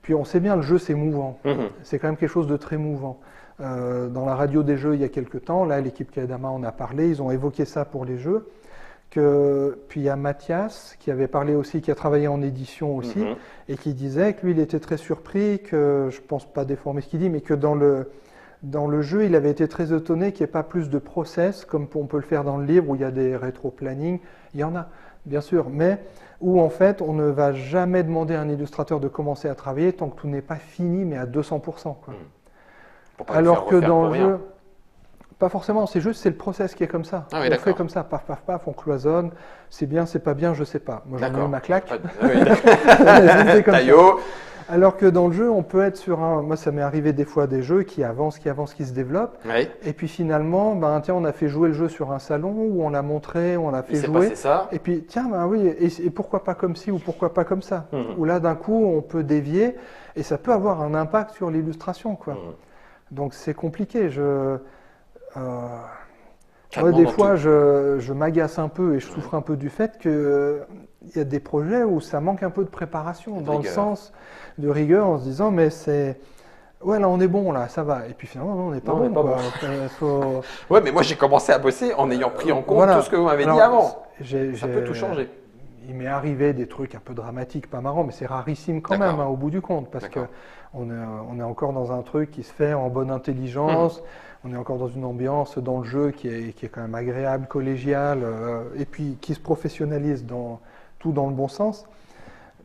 Puis on sait bien, le jeu, c'est mouvant. C'est quand même quelque chose de très mouvant. Dans la radio des jeux, il y a quelques temps, là, l'équipe Kadama en a parlé. Ils ont évoqué ça pour les jeux. Puis il y a Mathias qui avait parlé aussi, qui a travaillé en édition aussi, et qui disait que lui, il était très surpris, que je ne pense pas déformer ce qu'il dit, mais que dans le jeu, il avait été très étonné qu'il n'y ait pas plus de process, comme on peut le faire dans le livre, où il y a des rétro-planning. Il y en a, bien sûr, mais où en fait, on ne va jamais demander à un illustrateur de commencer à travailler tant que tout n'est pas fini, mais à 200%. Quoi. Alors que dans le jeu... Pas forcément, c'est juste, c'est le process qui est comme ça. Ah oui, on fait comme ça, paf, paf, paf, on cloisonne. C'est bien, c'est pas bien, je sais pas. Moi, j'en ai eu ma claque. Taillot. Alors que dans le jeu, on peut être sur un... Moi, ça m'est arrivé des fois des jeux qui avancent, qui se développent. Oui. Et puis finalement, ben, tiens, on a fait jouer le jeu sur un salon où on l'a montré, on l'a fait jouer. Il s'est passé ça. Et puis, tiens, ben oui, et pourquoi pas comme ci ou pourquoi pas comme ça. Où là, d'un coup, on peut dévier et ça peut avoir un impact sur l'illustration, quoi. Donc, c'est compliqué. Des fois, je m'agace un peu et je souffre un peu du fait qu'il y a des projets où ça manque un peu de préparation, dans le sens de rigueur, en se disant, mais c'est... Ouais, là, on est bon, là, ça va. Et puis finalement, non, on n'est pas bon. Ouais, mais moi, j'ai commencé à bosser en ayant pris en compte tout ce que vous m'avez dit avant. Ça peut tout changer. Il m'est arrivé des trucs un peu dramatiques, pas marrants, mais c'est rarissime quand même, au bout du compte, parce qu'on est encore dans un truc qui se fait en bonne intelligence. On est encore dans une ambiance dans le jeu qui est quand même agréable, collégiale, et puis qui se professionnalise tout dans le bon sens.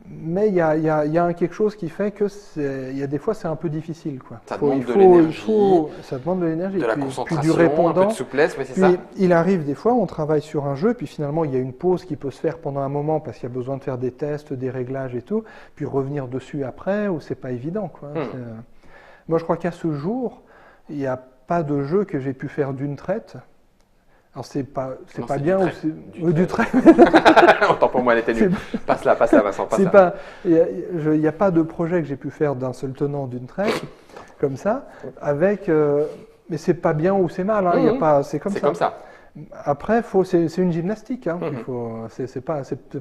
Mais il y a quelque chose qui fait que il y a des fois c'est un peu difficile, quoi. Ça demande de l'énergie. Ça demande de l'énergie. De la concentration, puis du répondant, un peu de souplesse, mais c'est ça. Il arrive des fois, on travaille sur un jeu, puis finalement il y a une pause qui peut se faire pendant un moment parce qu'il y a besoin de faire des tests, des réglages et tout, puis revenir dessus après, ou c'est pas évident, quoi. Moi je crois qu'à ce jour, il n'y a pas de jeu que j'ai pu faire d'une traite. Alors c'est pas bien ou du trait. Autant pour moi, elle était nulle. Passe-la, Vincent, passe-la. Il n'y a pas de projet que j'ai pu faire d'un seul tenant d'une traite, comme ça, avec. Mais c'est pas bien ou c'est mal. Hein, c'est comme ça. Après, c'est une gymnastique. Hein, c'est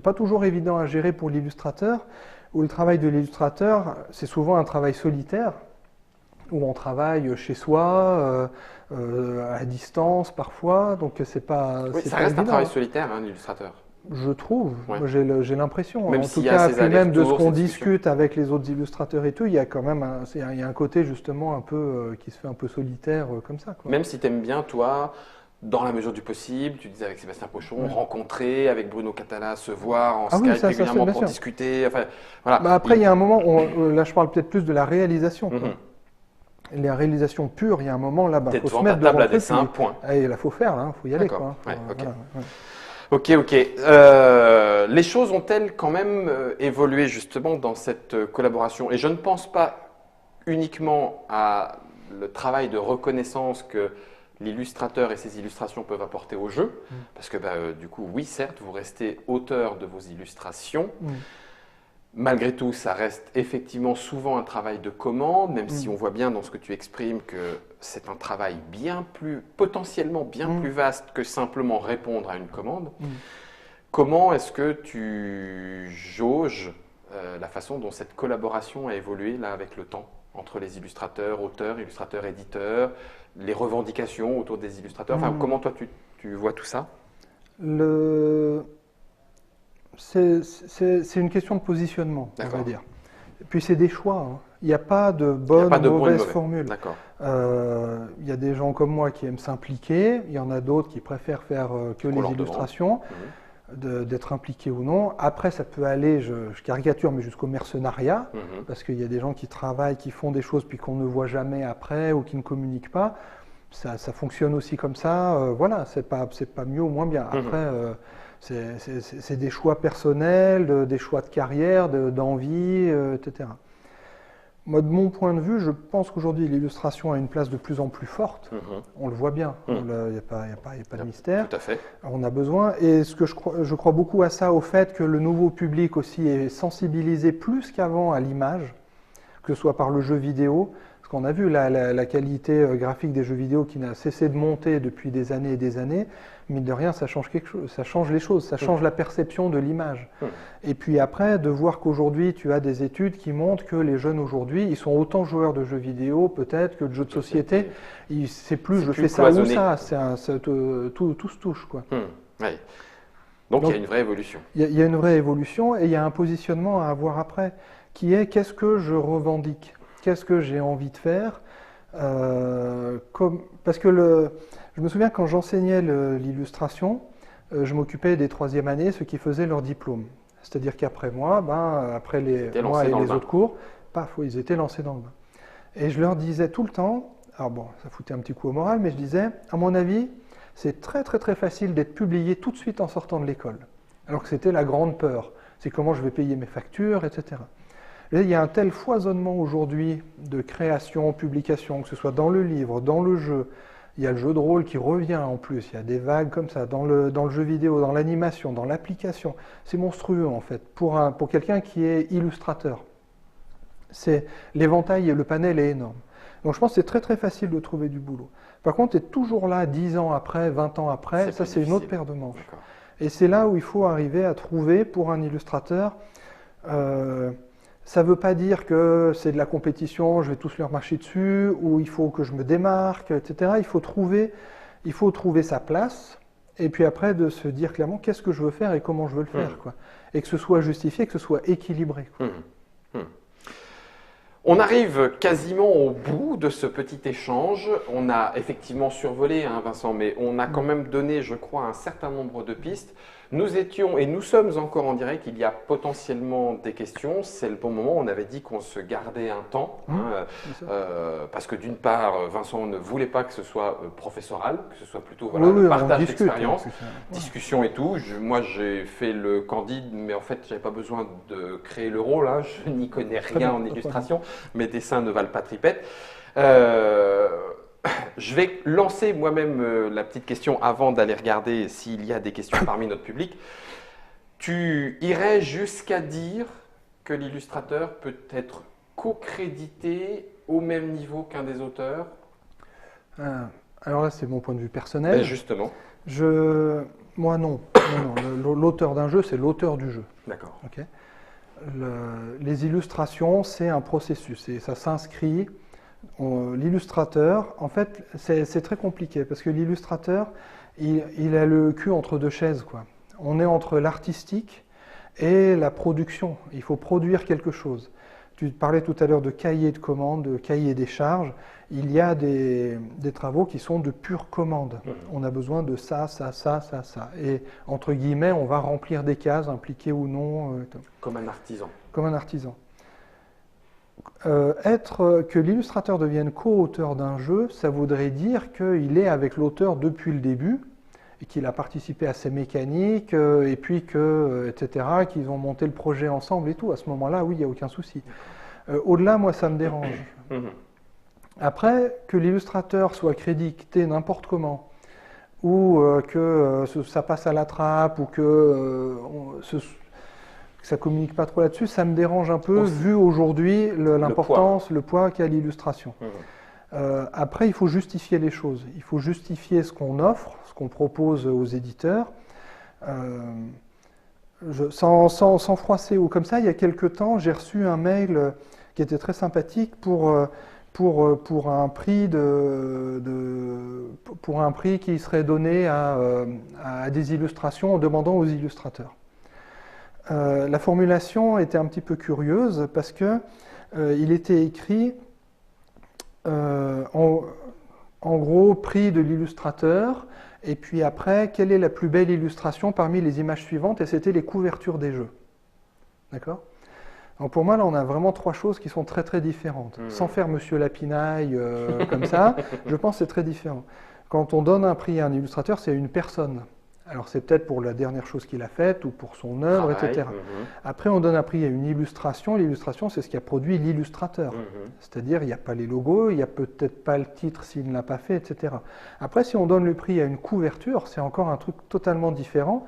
pas toujours évident à gérer pour l'illustrateur. Où le travail de l'illustrateur, c'est souvent un travail solitaire, où on travaille chez soi. À distance parfois, donc c'est pas. Oui, ça reste un travail solitaire, l'illustrateur. Je trouve, j'ai l'impression. En tout cas, puis même de ce qu'on discute avec les autres illustrateurs et tout, il y a quand même un côté justement un peu qui se fait un peu solitaire comme ça, quoi. Même si tu aimes bien, toi, dans la mesure du possible, tu disais avec Sébastien Pochon, rencontrer avec Bruno Catala, se voir en Skype régulièrement pour discuter. Enfin, voilà. Après, il y a un moment, là je parle peut-être plus de la réalisation. Les réalisations pures, il y a un moment là, il faut se mettre devant la table à dessin, point. Et là, faut faire, il faut y aller, quoi. Ok. Les choses ont-elles quand même évolué justement dans cette collaboration? Et je ne pense pas uniquement à le travail de reconnaissance que l'illustrateur et ses illustrations peuvent apporter au jeu, parce que du coup, oui, certes, vous restez auteur de vos illustrations. Malgré tout, ça reste effectivement souvent un travail de commande, même si on voit bien dans ce que tu exprimes que c'est un travail potentiellement bien plus vaste que simplement répondre à une commande. Comment est-ce que tu jauges la façon dont cette collaboration a évolué là avec le temps entre les illustrateurs, auteurs, illustrateurs, éditeurs, les revendications autour des illustrateurs? Enfin, comment toi tu vois tout ça? C'est une question de positionnement, on va dire. Et puis c'est des choix. Hein. Il n'y a pas de bonne ou mauvaise formule. Il y a des gens comme moi qui aiment s'impliquer. Il y en a d'autres qui préfèrent faire que les illustrations, d'être impliqués ou non. Après, ça peut aller, je caricature, mais jusqu'au mercenariat, parce qu'il y a des gens qui travaillent, qui font des choses, puis qu'on ne voit jamais après ou qui ne communiquent pas. Ça fonctionne aussi comme ça. Voilà, c'est pas mieux ou moins bien. Après. C'est des choix personnels, des choix de carrière, d'envie, etc. Moi, de mon point de vue, je pense qu'aujourd'hui, l'illustration a une place de plus en plus forte. On le voit bien, il n'y a pas de mystère. Tout à fait. On a besoin. Et je crois beaucoup à ça, au fait que le nouveau public aussi est sensibilisé plus qu'avant à l'image, que ce soit par le jeu vidéo. Parce qu'on a vu la qualité graphique des jeux vidéo qui n'a cessé de monter depuis des années et des années. Mine de rien, ça change quelque chose, ça change les choses, ça change la perception de l'image. Et puis après, de voir qu'aujourd'hui, tu as des études qui montrent que les jeunes aujourd'hui, ils sont autant joueurs de jeux vidéo peut-être que de jeux de société. C'est plus je fais ça ou ça, tout se touche, quoi. Donc il y a une vraie évolution. Il y a une vraie évolution et il y a un positionnement à avoir après, qui est qu'est-ce que je revendique? Qu'est-ce que j'ai envie de faire? Parce que je me souviens quand j'enseignais l'illustration, je m'occupais des troisième années, ceux qui faisaient leur diplôme. C'est-à-dire qu'après moi, après moi et les autres cours, ils étaient lancés dans le bain. Et je leur disais tout le temps, alors bon, ça foutait un petit coup au moral, mais je disais, à mon avis, c'est très très très facile d'être publié tout de suite en sortant de l'école. Alors que c'était la grande peur. C'est comment je vais payer mes factures, etc. Il y a un tel foisonnement aujourd'hui de création, publication, que ce soit dans le livre, dans le jeu. Il y a le jeu de rôle qui revient en plus, il y a des vagues comme ça, dans le jeu vidéo, dans l'animation, dans l'application. C'est monstrueux en fait, pour quelqu'un qui est illustrateur. L'éventail et le panel est énorme. Donc je pense que c'est très très facile de trouver du boulot. Par contre, tu es toujours là 10 ans après, 20 ans après, ça c'est une autre paire de manches. Et c'est là où il faut arriver à trouver pour un illustrateur. Ça ne veut pas dire que c'est de la compétition, je vais tous leur marcher dessus, ou il faut que je me démarque, etc. Il faut trouver sa place, et puis après de se dire clairement qu'est-ce que je veux faire et comment je veux le faire, quoi. Et que ce soit justifié, que ce soit équilibré, quoi. On arrive quasiment au bout de ce petit échange. On a effectivement survolé, hein, Vincent, mais on a quand même donné, je crois, un certain nombre de pistes. Nous étions et nous sommes encore en direct. Il y a potentiellement des questions. C'est le bon moment. On avait dit qu'on se gardait un temps, parce que d'une part, Vincent ne voulait pas que ce soit professoral, que ce soit plutôt le partage d'expérience, discussion et tout. Moi, j'ai fait le candide, mais en fait, j'avais pas besoin de créer le rôle. Hein. Je n'y connais rien en illustration. Mes dessins ne valent pas tripette. Je vais lancer moi-même la petite question avant d'aller regarder s'il y a des questions parmi notre public. Tu irais jusqu'à dire que l'illustrateur peut être co-crédité au même niveau qu'un des auteurs? Alors là, c'est mon point de vue personnel. Ben justement. Moi, non. L'auteur d'un jeu, c'est l'auteur du jeu. D'accord. Okay. Les illustrations, c'est un processus et ça s'inscrit. L'illustrateur, en fait, c'est très compliqué parce que l'illustrateur, il a le cul entre deux chaises, quoi. On est entre l'artistique et la production. Il faut produire quelque chose. Tu parlais tout à l'heure de cahier de commandes, de cahier des charges. Il y a des travaux qui sont de pure commande. On a besoin de ça, ça, ça, ça, ça. Et entre guillemets, on va remplir des cases, impliquées ou non. Comme un artisan. Comme un artisan. Que l'illustrateur devienne co-auteur d'un jeu, ça voudrait dire qu'il est avec l'auteur depuis le début et qu'il a participé à ses mécaniques et puis etc., qu'ils ont monté le projet ensemble et tout. À ce moment-là, oui, il n'y a aucun souci. Au-delà, moi, ça me dérange. Après, que l'illustrateur soit crédité n'importe comment, ou que ça passe à la trappe, ou que ça communique pas trop là-dessus, ça me dérange un peu, vu aujourd'hui l'importance, le poids qu'a l'illustration. Après, il faut justifier les choses. Il faut justifier ce qu'on offre, ce qu'on propose aux éditeurs. Sans froisser ou comme ça, il y a quelque temps, j'ai reçu un mail qui était très sympathique pour un prix qui serait donné à des illustrations en demandant aux illustrateurs. La formulation était un petit peu curieuse parce que il était écrit en gros prix de l'illustrateur et puis après quelle est la plus belle illustration parmi les images suivantes et c'était les couvertures des jeux. D'accord ? Donc pour moi là on a vraiment trois choses qui sont très très différentes. Sans faire Monsieur Lapinaille comme ça, je pense que c'est très différent. Quand on donne un prix à un illustrateur, c'est à une personne. Alors c'est peut-être pour la dernière chose qu'il a faite ou pour son œuvre, etc. Après on donne un prix à une illustration. L'illustration c'est ce qui a produit l'illustrateur. C'est-à-dire il n'y a pas les logos, il n'y a peut-être pas le titre s'il ne l'a pas fait, etc. Après si on donne le prix à une couverture, c'est encore un truc totalement différent.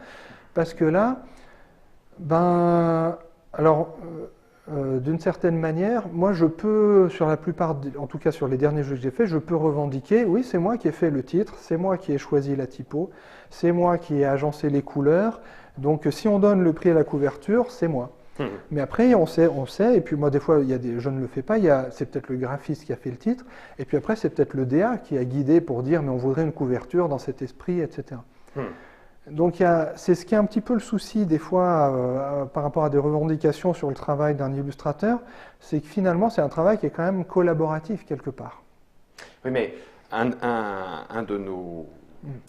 Parce que là, d'une certaine manière, moi je peux, sur la plupart, en tout cas sur les derniers jeux que j'ai faits, je peux revendiquer, oui c'est moi qui ai fait le titre, c'est moi qui ai choisi la typo, c'est moi qui ai agencé les couleurs, donc si on donne le prix à la couverture, c'est moi. Mais après on sait, et puis moi des fois je ne le fais pas, c'est peut-être le graphiste qui a fait le titre, et puis après c'est peut-être le DA qui a guidé pour dire mais on voudrait une couverture dans cet esprit, etc. Donc c'est ce qui est un petit peu le souci des fois par rapport à des revendications sur le travail d'un illustrateur, c'est que finalement c'est un travail qui est quand même collaboratif quelque part. Oui, mais un de nos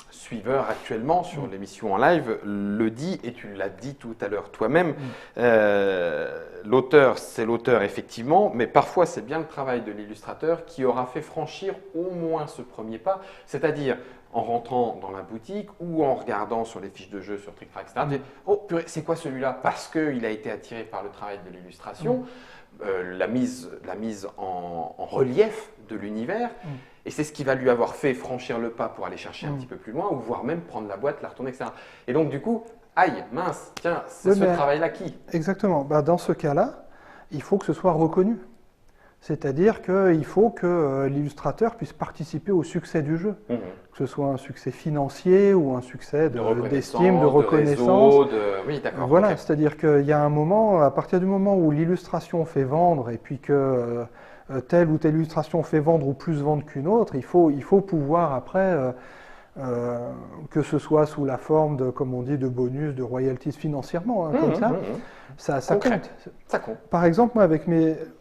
suiveurs actuellement sur l'émission en live le dit, et tu l'as dit tout à l'heure toi-même, l'auteur c'est l'auteur effectivement, mais parfois c'est bien le travail de l'illustrateur qui aura fait franchir au moins ce premier pas, c'est-à-dire en rentrant dans la boutique ou en regardant sur les fiches de jeu sur Trick Track, etc. Oh, purée, c'est quoi celui-là? Parce qu'il a été attiré par le travail de l'illustration, la mise en relief de l'univers. Et c'est ce qui va lui avoir fait franchir le pas pour aller chercher un petit peu plus loin, ou voire même prendre la boîte, la retourner, etc. Et donc, du coup, aïe, mince, tiens, c'est ce travail-là qui? Exactement. Dans ce cas-là, il faut que ce soit reconnu. C'est-à-dire qu'il faut que l'illustrateur puisse participer au succès du jeu. Que ce soit un succès financier ou un succès d'estime, de reconnaissance. Oui, d'accord. Voilà, c'est-à-dire qu'il y a un moment, à partir du moment où l'illustration fait vendre et puis que telle ou telle illustration fait vendre ou plus vendre qu'une autre, il faut pouvoir après, que ce soit sous la forme de, comme on dit, de bonus, de royalties financièrement, comme ça, ça compte. Ça compte. Par exemple, moi,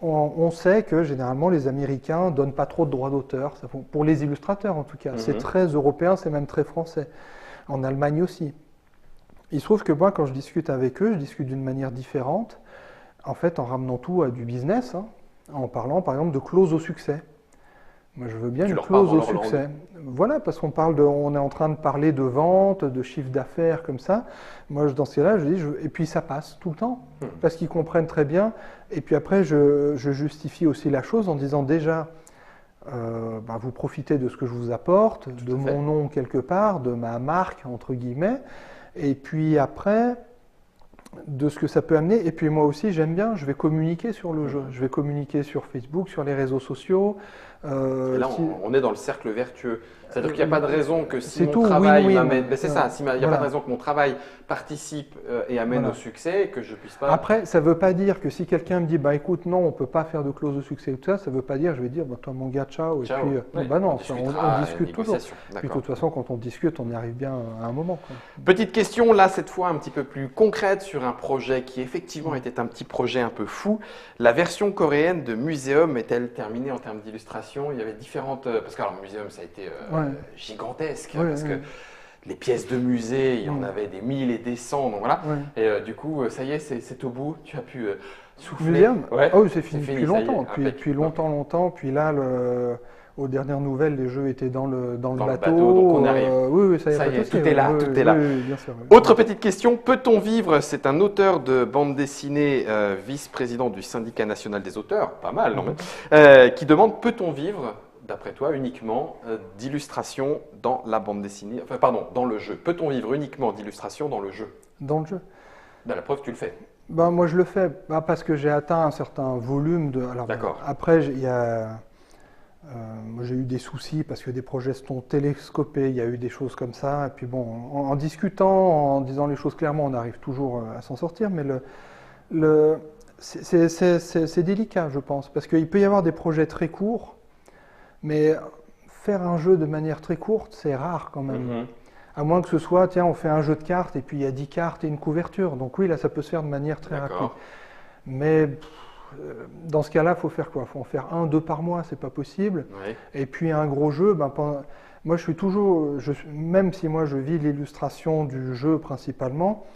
on sait que généralement les Américains donnent pas trop de droits d'auteur, pour les illustrateurs en tout cas. C'est très européen, c'est même très français. En Allemagne aussi. Il se trouve que moi, quand je discute avec eux, je discute d'une manière différente, en fait, en ramenant tout à du business, en parlant par exemple de clause au succès. Moi, je veux bien une clause au succès. Voilà, parce on est en train de parler de vente, de chiffre d'affaires, comme ça. Moi, dans ce cas-là, je dis, et puis ça passe tout le temps, parce qu'ils comprennent très bien. Et puis après, je justifie aussi la chose en disant déjà, vous profitez de ce que je vous apporte, de mon nom quelque part, de ma marque, entre guillemets. Et puis après, de ce que ça peut amener. Et puis moi aussi, j'aime bien, je vais communiquer sur le jeu. Je vais communiquer sur Facebook, sur les réseaux sociaux. Et là, on est dans le cercle vertueux. C'est-à-dire qu'il n'y a pas de raison que si mon travail m'amène… C'est ça, il n'y a pas de raison que mon travail participe et amène au succès, que je ne puisse pas… Après, ça ne veut pas dire que si quelqu'un me dit, écoute, non, on ne peut pas faire de clause de succès ou tout ça, ça ne veut pas dire, je vais dire, toi mon gars, ciao. Et puis, non, on discute toujours. Puis de toute façon, quand on discute, on y arrive bien à un moment. Petite question, là, cette fois un petit peu plus concrète sur un projet qui effectivement était un petit projet un peu fou. La version coréenne de Muséum est-elle terminée en termes d'illustration? Il y avait différentes… Parce que Muséum, ça a été… gigantesque, parce que les pièces de musée, il y en avait des 1000 et des 100, donc voilà. Et du coup, ça y est, c'est au bout, tu as pu souffler. Muséum, c'est fini depuis longtemps, depuis longtemps. Puis là, aux dernières nouvelles, les jeux étaient dans le bateau. Donc on arrive. Oui, ça y est, tout est là, tout est là. Bien sûr, Autre petite question, peut-on vivre, c'est un auteur de bande dessinée, vice-président du syndicat national des auteurs, pas mal, non mais, qui demande, peut-on vivre d'après toi, uniquement d'illustration dans la bande dessinée, dans le jeu? Peut-on vivre uniquement d'illustration dans le jeu? Dans le jeu. La preuve, tu le fais. Moi, je le fais parce que j'ai atteint un certain volume de… D'accord. Après, moi, j'ai eu des soucis parce que des projets sont télescopés, il y a eu des choses comme ça. Et puis bon, en discutant, en disant les choses clairement, on arrive toujours à s'en sortir. Mais c'est délicat, je pense, parce qu'il peut y avoir des projets très courts. Mais faire un jeu de manière très courte, c'est rare quand même. À moins que ce soit, tiens, on fait un jeu de cartes et puis il y a 10 cartes et une couverture. Donc oui, là, ça peut se faire de manière très rapide. Mais dans ce cas-là, il faut faire quoi? Il faut en faire 1, 2 par mois, c'est pas possible. Et puis un gros jeu, moi je suis toujours, même si moi je vis l'illustration du jeu principalement,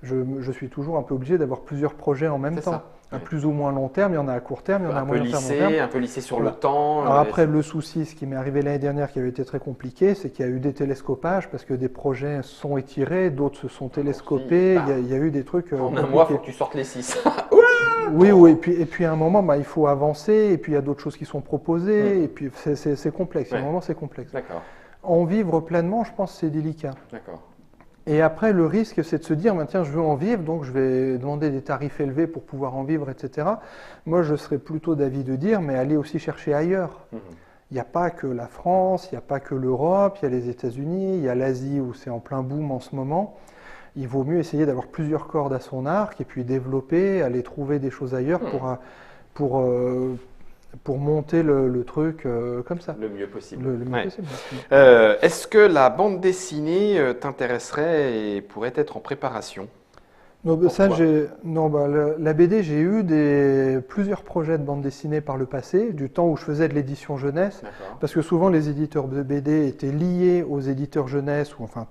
je suis toujours un peu obligé d'avoir plusieurs projets en même temps. À plus ou moins long terme, il y en a à court terme, il y en a à moyen terme. Un peu lissé sur le temps. Alors après, le souci, ce qui m'est arrivé l'année dernière, qui avait été très compliqué, c'est qu'il y a eu des télescopages parce que des projets sont étirés, d'autres se sont télescopés. Il y a eu des trucs. En un mois, il faut que tu sortes les 6. Oui, et puis à un moment, il faut avancer, et puis il y a d'autres choses qui sont proposées, et puis c'est complexe. À un moment, c'est complexe. D'accord. En vivre pleinement, je pense que c'est délicat. D'accord. Et après, le risque, c'est de se dire, tiens, je veux en vivre, donc je vais demander des tarifs élevés pour pouvoir en vivre, etc. Moi, je serais plutôt d'avis de dire, mais allez aussi chercher ailleurs. Il n'y a pas que la France, il n'y a pas que l'Europe, il y a les États-Unis, il y a l'Asie où c'est en plein boom en ce moment. Il vaut mieux essayer d'avoir plusieurs cordes à son arc et puis développer, aller trouver des choses ailleurs pour monter le truc comme ça. Le mieux possible. Le mieux possible. Est-ce que la bande dessinée t'intéresserait et pourrait être en préparation? La BD, j'ai eu plusieurs projets de bande dessinée par le passé, du temps où je faisais de l'édition jeunesse, parce que souvent les éditeurs de BD étaient liés aux éditeurs jeunesse, ou enfin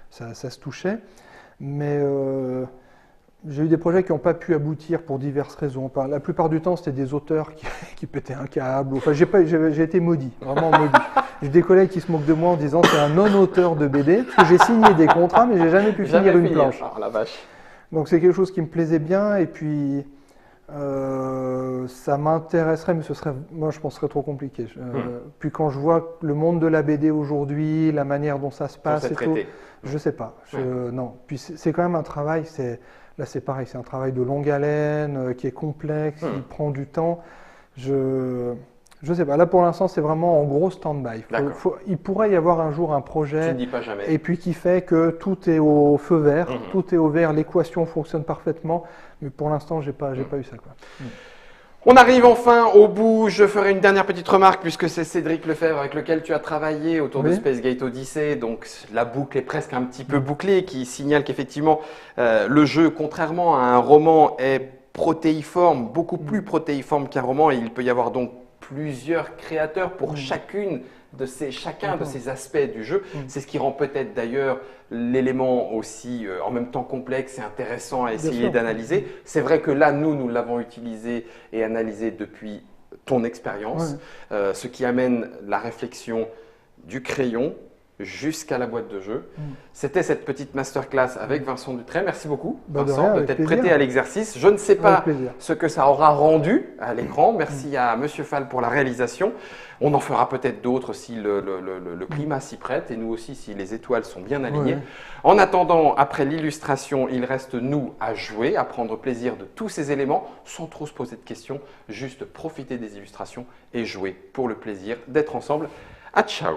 ça se touchait. Mais J'ai eu des projets qui n'ont pas pu aboutir pour diverses raisons. La plupart du temps, c'était des auteurs qui pétaient un câble. Enfin, j'ai été maudit, vraiment maudit. J'ai des collègues qui se moquent de moi en disant c'est un non-auteur de BD, parce que j'ai signé des contrats, mais j'ai jamais pu finir une planche. Oh, la vache. Donc c'est quelque chose qui me plaisait bien, et puis ça m'intéresserait, mais moi je pense que ce serait trop compliqué. Puis quand je vois le monde de la BD aujourd'hui, la manière dont ça se passe et tout, je sais pas. Non. Puis c'est quand même un travail. Là, c'est pareil, c'est un travail de longue haleine, qui est complexe, il prend du temps. Je sais pas. Là, pour l'instant, c'est vraiment en gros stand-by. Il pourrait y avoir un jour un projet, tu ne dis pas jamais. Et puis qui fait que tout est au feu vert, tout est au vert, l'équation fonctionne parfaitement. Mais pour l'instant, j'ai pas eu ça, quoi. On arrive enfin au bout. Je ferai une dernière petite remarque puisque c'est Cédric Lefebvre avec lequel tu as travaillé autour de Space Gate Odyssey. Donc la boucle est presque un petit peu bouclée, qui signale qu'effectivement le jeu, contrairement à un roman, est protéiforme, beaucoup plus protéiforme qu'un roman, et il peut y avoir donc plusieurs créateurs pour chacun de ces aspects du jeu. C'est ce qui rend peut-être d'ailleurs l'élément aussi en même temps complexe et intéressant à essayer d'analyser. C'est vrai que là, nous l'avons utilisé et analysé depuis ton expérience, ce qui amène la réflexion du crayon jusqu'à la boîte de jeu. C'était cette petite masterclass avec Vincent Dutray. Merci beaucoup, Vincent, de t'être prêté à l'exercice. Je ne sais pas ce que ça aura rendu à l'écran. Merci à Monsieur Fall pour la réalisation. On en fera peut-être d'autres si le climat s'y prête, et nous aussi si les étoiles sont bien alignées. En attendant, après l'illustration, il reste nous à jouer, à prendre plaisir de tous ces éléments sans trop se poser de questions, juste profiter des illustrations et jouer pour le plaisir d'être ensemble. À ciao!